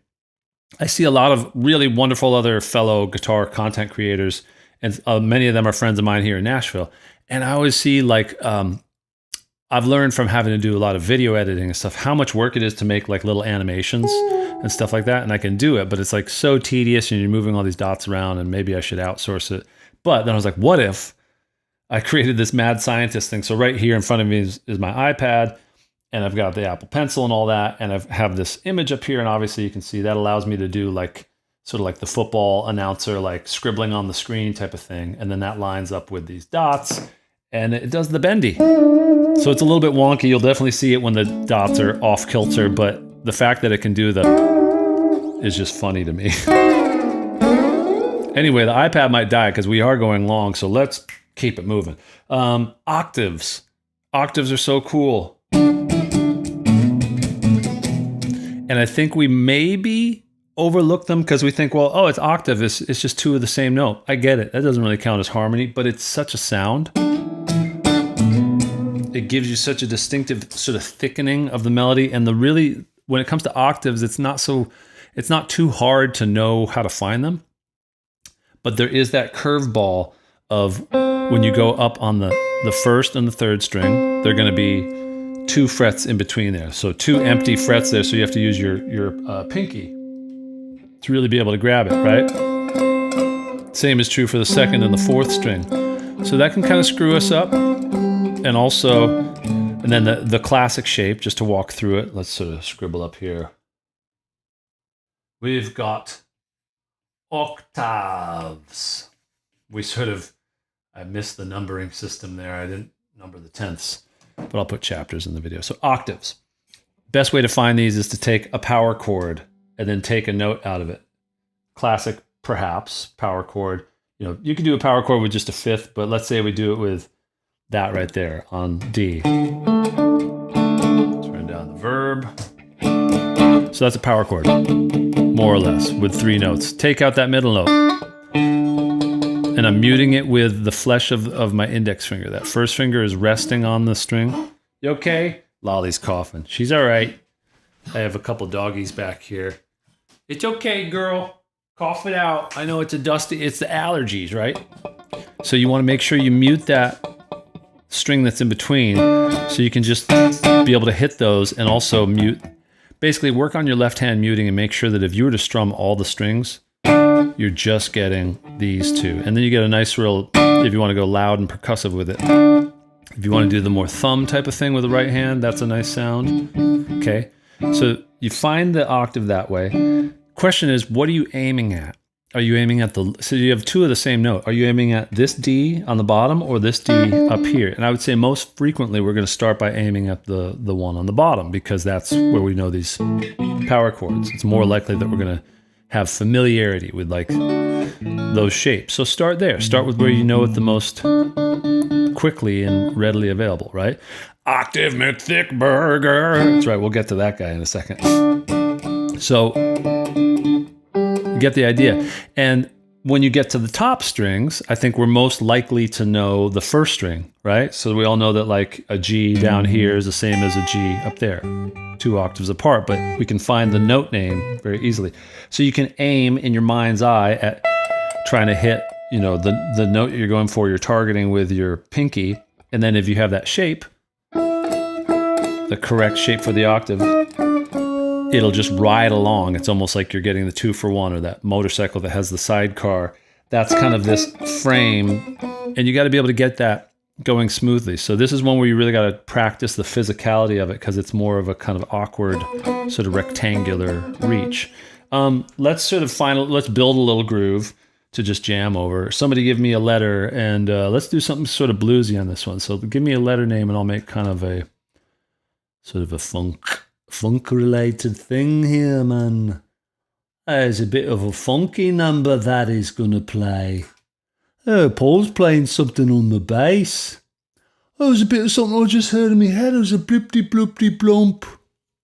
A: I see a lot of really wonderful other fellow guitar content creators, and many of them are friends of mine here in Nashville. And I always see like, I've learned from having to do a lot of video editing and stuff, how much work it is to make like little animations and stuff like that. And I can do it, but it's like so tedious and you're moving all these dots around, and maybe I should outsource it. But then I was like, what if I created this mad scientist thing? So right here in front of me is my iPad, and I've got the Apple Pencil and all that. And I have this image up here. And obviously you can see that allows me to do like, sort of like the football announcer, like scribbling on the screen type of thing. And then that lines up with these dots, and it does the bendy. So it's a little bit wonky. You'll definitely see it when the dots are off kilter, but the fact that it can do is just funny to me. Anyway, the iPad might die because we are going long, so let's keep it moving. Octaves. Octaves are so cool. And I think we maybe overlook them because we think, well, oh, it's octave. It's just two of the same note. I get it. That doesn't really count as harmony, but it's such a sound. It gives you such a distinctive sort of thickening of the melody. And when it comes to octaves, it's not too hard to know how to find them. But there is that curveball of when you go up on the first and the third string, they're going to be 2 frets in between there. So 2 empty frets there. So you have to use your pinky to really be able to grab it, right? Same is true for the second and the fourth string. So that can kind of screw us up. And also, and then the classic shape, just to walk through it. Let's sort of scribble up here. We've got octaves. I missed the numbering system there. I didn't number the tenths, but I'll put chapters in the video. So octaves. Best way to find these is to take a power chord and then take a note out of it. Classic, perhaps, power chord. You know, you can do a power chord with just a fifth, but let's say we do it with that right there on D. Turn down the verb. So that's a power chord, more or less, with 3 notes. Take out that middle note. And I'm muting it with the flesh of my index finger. That first finger is resting on the string. You okay? Lolly's coughing. She's all right. I have a couple doggies back here. It's okay, girl. Cough it out. I know it's it's the allergies, right? So you want to make sure you mute that string that's in between so you can just be able to hit those, and also mute. Basically work on your left hand muting and make sure that if you were to strum all the strings, you're just getting these 2. And then you get a nice real, if you want to go loud and percussive with it. If you want to do the more thumb type of thing with the right hand, that's a nice sound. Okay, so you find the octave that way. Question is, what are you aiming at? Are you aiming at so you have 2 of the same note. Are you aiming at this D on the bottom or this D up here? And I would say most frequently we're going to start by aiming at the one on the bottom, because that's where we know these power chords. It's more likely that we're going to have familiarity with like those shapes. So start there. Start with where you know it the most quickly and readily available, right? Octave McThickburger. That's right. We'll get to that guy in a second. So you get the idea. And when you get to the top strings, I think we're most likely to know the first string, right? So we all know that like a G down here is the same as a G up there, 2 octaves apart, but we can find the note name very easily. So you can aim in your mind's eye at trying to hit, you know, the note you're going for, you're targeting with your pinky. And then if you have that shape, the correct shape for the octave, it'll just ride along. It's almost like you're getting the 2-for-1, or that motorcycle that has the sidecar. That's kind of this frame, and you got to be able to get that going smoothly. So this is one where you really got to practice the physicality of it, because it's more of a kind of awkward sort of rectangular reach. Let's build a little groove to just jam over. Somebody give me a letter, and let's do something sort of bluesy on this one. So give me a letter name and I'll make kind of a sort of a funk-related thing here, man. There's a bit of a funky number that is gonna play. Oh, Paul's playing something on the bass. Oh, there's a bit of something I just heard in my head. It was a blipty-bloopty blump.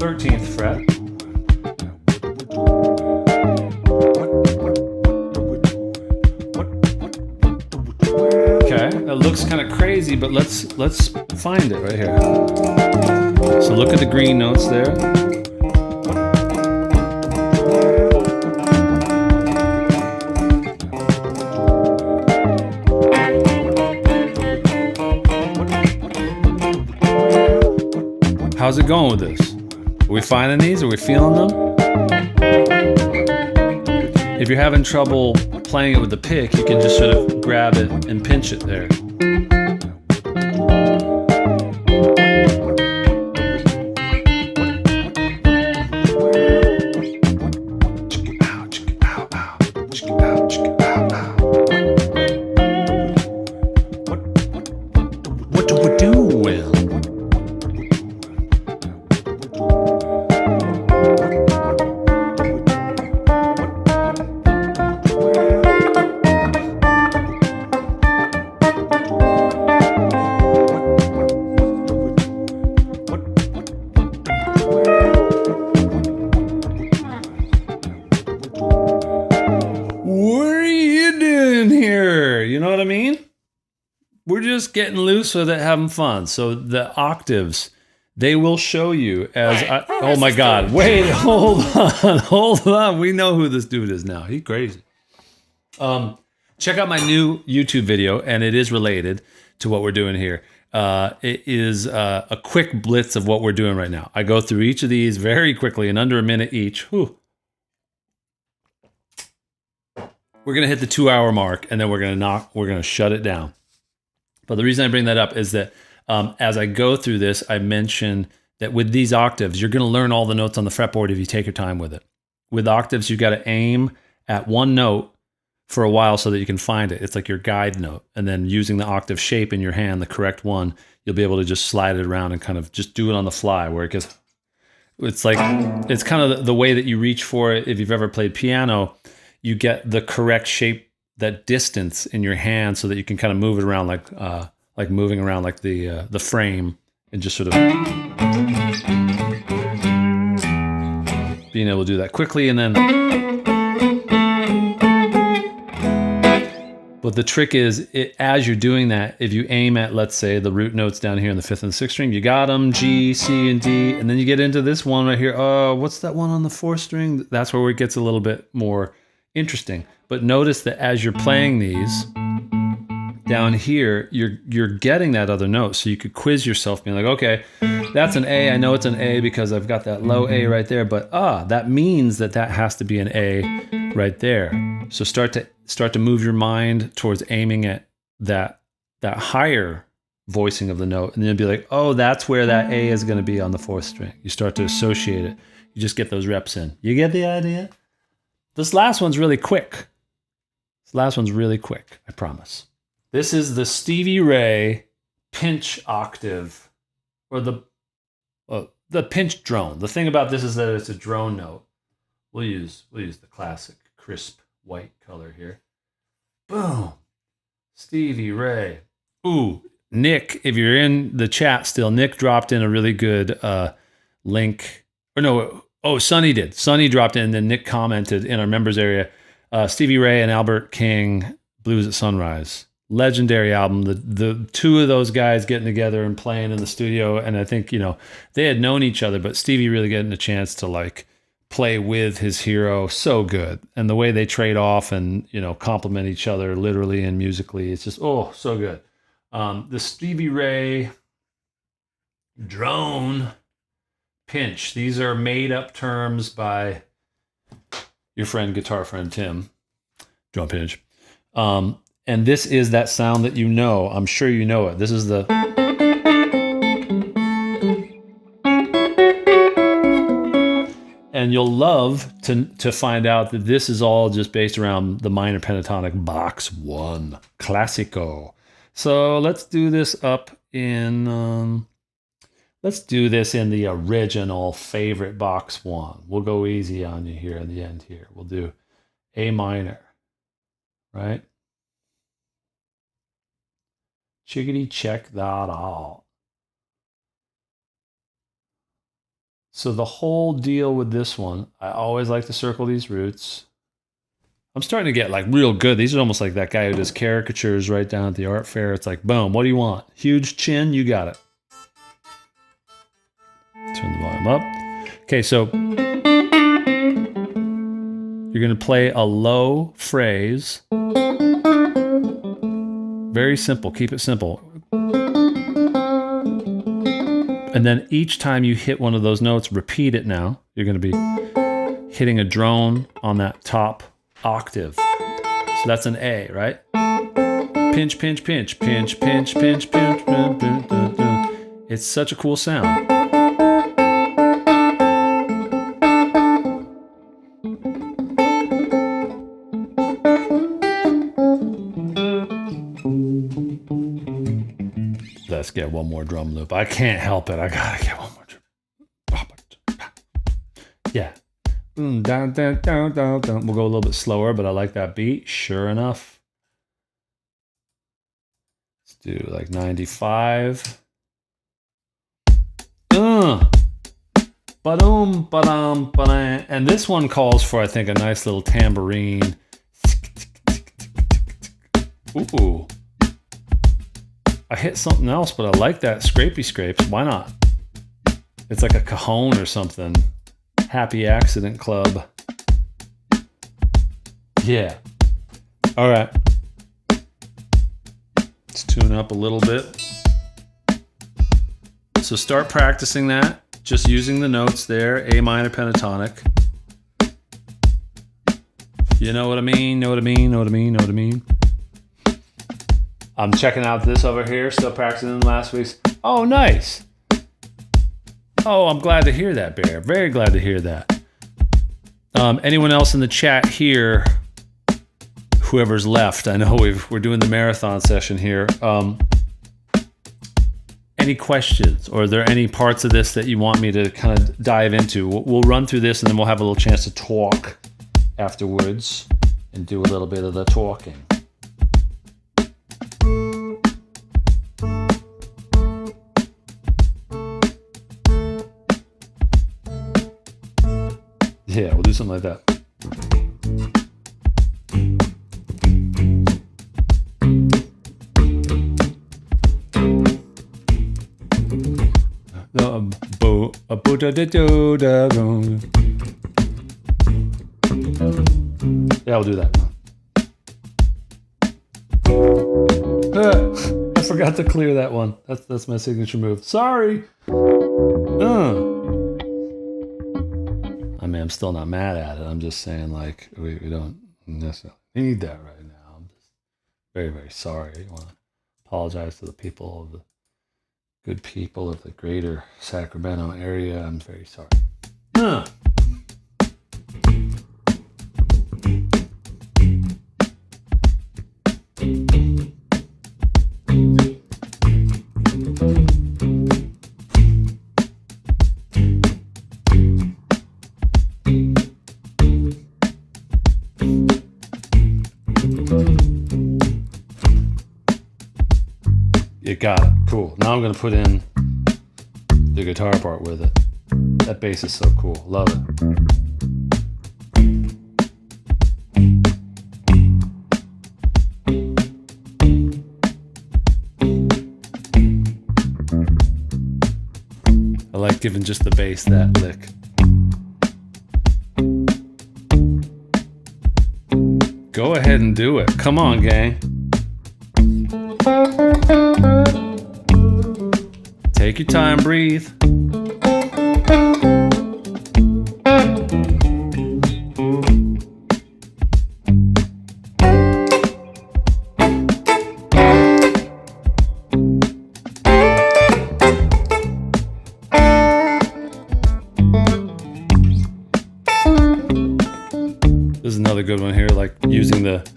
A: 13th fret. Okay, that looks kind of crazy, but let's find it right here. So look at the green notes there. How's it going with this? Are we finding these? Are we feeling them? If you're having trouble playing it with the pick, you can just sort of grab it and pinch it there. What do we do, Will? We're just getting loose with it, having fun. So the octaves, they will show you as oh my God, wait, hold on. We know who this dude is now. He's crazy. Check out my new YouTube video, and it is related to what we're doing here. It is a quick blitz of what we're doing right now. I go through each of these very quickly in under a minute each. Whew. We're gonna hit the 2-hour mark, and then we're gonna shut it down. But the reason I bring that up is that as I go through this, I mention that with these octaves, you're going to learn all the notes on the fretboard if you take your time with it. With octaves, you've got to aim at one note for a while so that you can find it. It's like your guide note. And then using the octave shape in your hand, the correct one, you'll be able to just slide it around and kind of just do it on the fly, where it gets, it's like, it's kind of the way that you reach for it. If you've ever played piano, you get the correct shape, that distance in your hand, so that you can kind of move it around like moving around like the frame, and just sort of being able to do that quickly. And then, but the trick is, as you're doing that, if you aim at, let's say, the root notes down here in the 5th and 6th string, you got them, G, C, and D, and then you get into this one right here. Oh, what's that one on the 4th string? That's where it gets a little bit more interesting. But notice that as you're playing these down here, you're getting that other note. So you could quiz yourself, being like, okay, that's an A. I know it's an A because I've got that low A right there. But that means that has to be an A right there. So start to move your mind towards aiming at that higher voicing of the note, and then be like, oh, that's where that A is going to be on the 4th string. You start to associate it. You just get those reps in. You get the idea? This last one's really quick. I promise. This is the Stevie Ray pinch octave, or the pinch drone. The thing about this is that it's a drone note. We'll use the classic crisp white color here. Boom. Stevie Ray. Ooh, Nick, if you're in the chat still, Nick dropped in a really good link. Or no, Sonny did. Sonny dropped in, and then Nick commented in our members area. Stevie Ray and Albert King, Blues at Sunrise. Legendary album. The two of those guys getting together and playing in the studio. And I think, they had known each other, but Stevie really getting a chance to like play with his hero. So good. And the way they trade off and, compliment each other literally and musically. It's just, so good. The Stevie Ray drone pinch. These are made up terms by your guitar friend Tim. Drum pinch. And this is that sound that I'm sure you know it. This is the... And you'll love to find out that this is all just based around the minor pentatonic box 1. Classico. So let's do this up in... let's do this in the original favorite box 1. We'll go easy on you here in the end here. We'll do A minor, right? Chickadee check that out. So the whole deal with this one, I always like to circle these roots. I'm starting to get like real good. These are almost like that guy who does caricatures right down at the art fair. It's like, boom, what do you want? Huge chin, you got it. Turn the volume up. Okay, so you're going to play a low phrase. Very simple. Keep it simple. And then each time you hit one of those notes, repeat it now. You're going to be hitting a drone on that top octave. So that's an A, right? Pinch, pinch, pinch, pinch, pinch, pinch, pinch, pinch, pinch, pinch. It's such a cool sound. Let's get one more drum loop. I can't help it. I gotta get one more drum. Yeah. Down, down, down, down, down. We'll go a little bit slower, but I like that beat. Sure enough. Let's do like 95. Ba-dum, ba-dum, ba-dum. And this one calls for, I think, a nice little tambourine. Ooh. I hit something else, but I like that scrapey scrapes. Why not? It's like a cajon or something. Happy Accident Club. Yeah. All right. Let's tune up a little bit. So start practicing that. Just using the notes there. A minor pentatonic. You know what I mean? Know what I mean? Know what I mean? Know what I mean? I'm checking out this over here, still practicing last week's. Oh, nice. Oh, I'm glad to hear that, Bear. Very glad to hear that. Anyone else in the chat here, whoever's left, I know we're doing the marathon session here. Any questions, or are there any parts of this that you want me to kind of dive into? We'll run through this, and then we'll have a little chance to talk afterwards and do a little bit of the talking. Yeah, we'll do something like that. Yeah, we'll do that. I forgot to clear that one. That's my signature move. Sorry. I mean, I'm still not mad at it. I'm just saying, like, we don't necessarily need that right now. I'm just very, very sorry. I want to apologize to the people of the good people of the greater Sacramento area. I'm very sorry. You got it. Cool. Now I'm going to put in the guitar part with it. That bass is so cool. Love it. I like giving just the bass that lick. Go ahead and do it. Come on, gang. Take your time, breathe. This is another good one here, like using the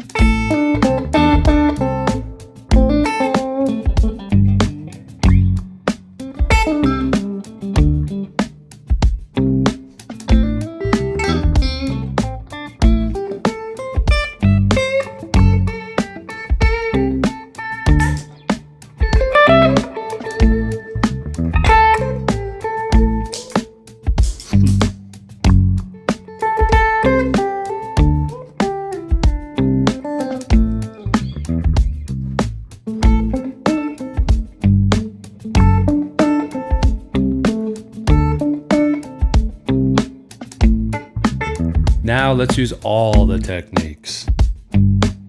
A: Now let's use all the techniques.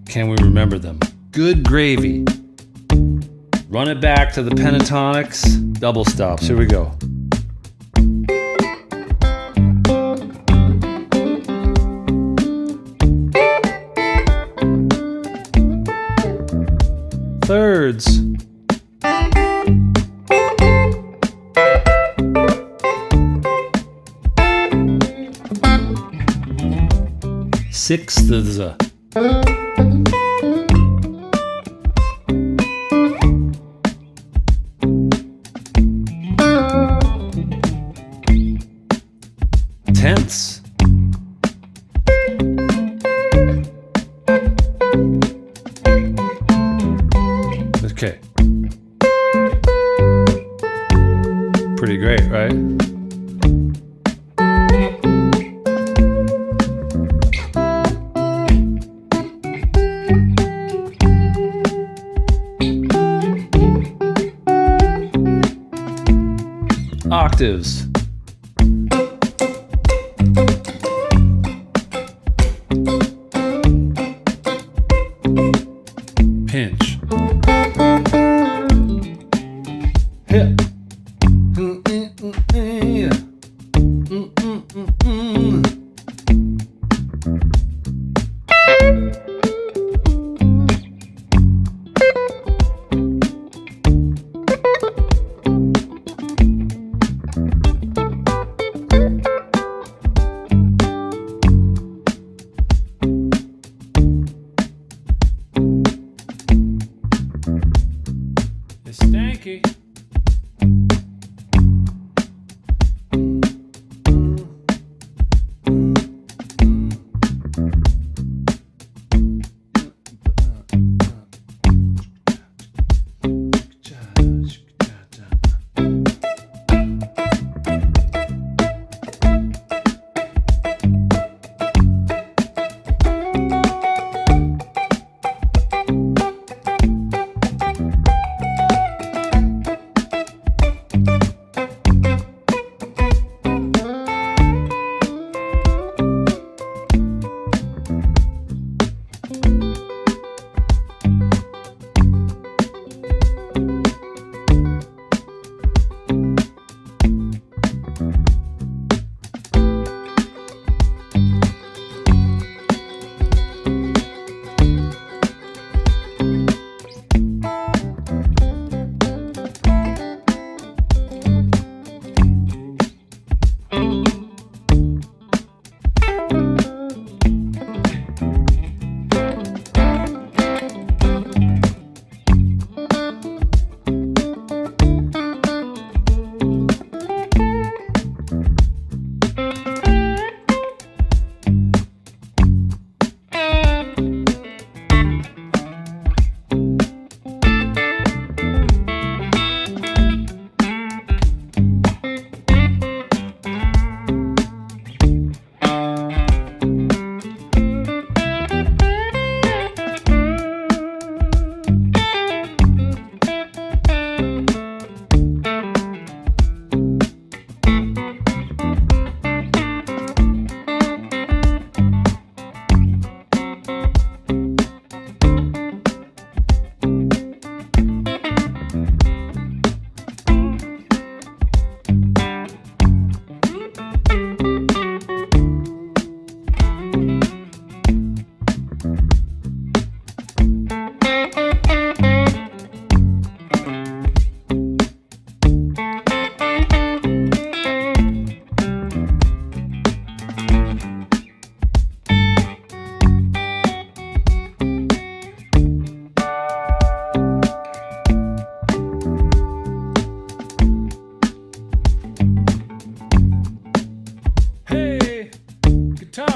A: Can we remember them? Good gravy. Run it back to the pentatonics, double stops. Here we go. Thirds. Sixths. Tenths. Okay. Pretty great, right? Octaves. Pinch. Hip. It's stanky.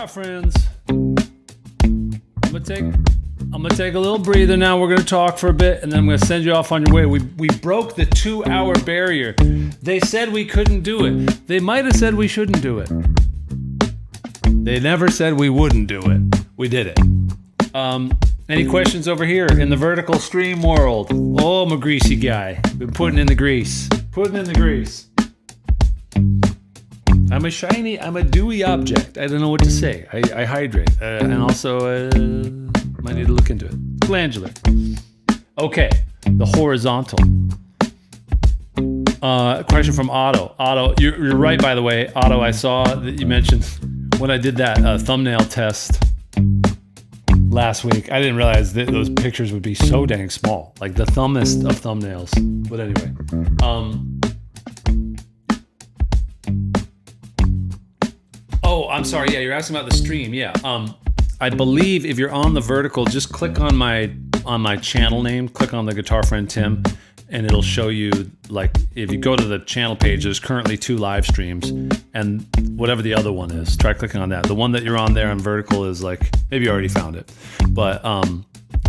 A: Friends, I'm gonna take a little breather now. We're gonna talk for a bit, and then I'm gonna send you off on your way. We broke the 2-hour barrier. They said we couldn't do it. They might have said we shouldn't do it. They never said we wouldn't do it. We did it. Any questions over here in the vertical stream world? Oh, I'm a greasy guy. Been putting in the grease. Putting in the grease. I'm a shiny, I'm a dewy object. I don't know what to say. I hydrate. And also, might need to look into it. Glandular. Okay, the horizontal. Question from Otto. Otto, you're right, by the way. Otto, I saw that you mentioned when I did that thumbnail test last week. I didn't realize that those pictures would be so dang small. Like the thumbest of thumbnails. But anyway. Oh, I'm sorry. Yeah, you're asking about the stream. Yeah. I believe if you're on the vertical, just click on my channel name. Click on the Guitar Friend Tim. And it'll show you, like, if you go to the channel page, there's currently 2 live streams, and whatever the other one is, try clicking on that. The one that you're on there on vertical is like, maybe you already found it, but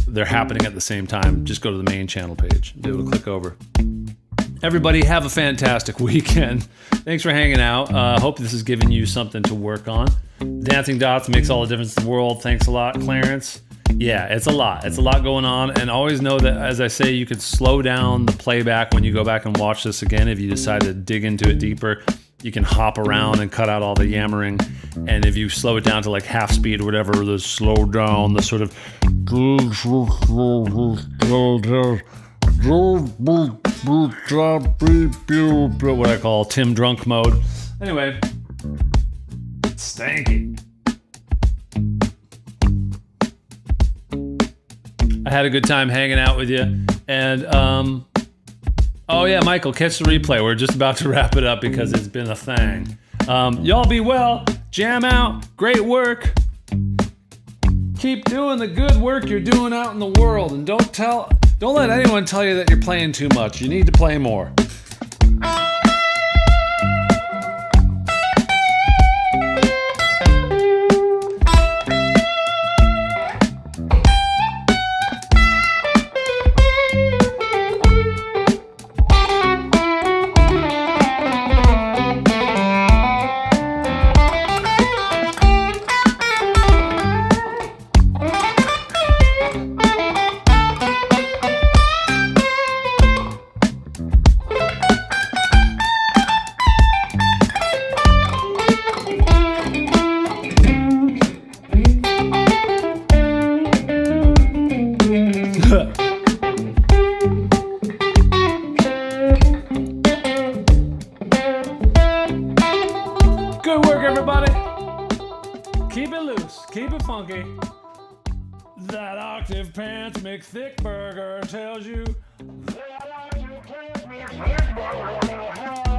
A: they're happening at the same time. Just go to the main channel page, be able to click over. Everybody have a fantastic weekend. Thanks for hanging out. Hope this has given you something to work on. Dancing Dots makes all the difference in the world. Thanks a lot, Clarence. Yeah, it's a lot. It's a lot going on. And always know that, as I say, you can slow down the playback when you go back and watch this again. If you decide to dig into it deeper, you can hop around and cut out all the yammering. And if you slow it down to like half speed or whatever, the slow down, the sort of what I call Tim drunk mode. Anyway, stanky. I had a good time hanging out with you. And, oh yeah, Michael, catch the replay. We're just about to wrap it up because it's been a thing. Y'all be well. Jam out. Great work. Keep doing the good work you're doing out in the world. And don't let anyone tell you that you're playing too much. You need to play more. Good work, everybody. Keep it loose. Keep it funky. That octave pants make thick burger tells you. That octave pants make thick burger.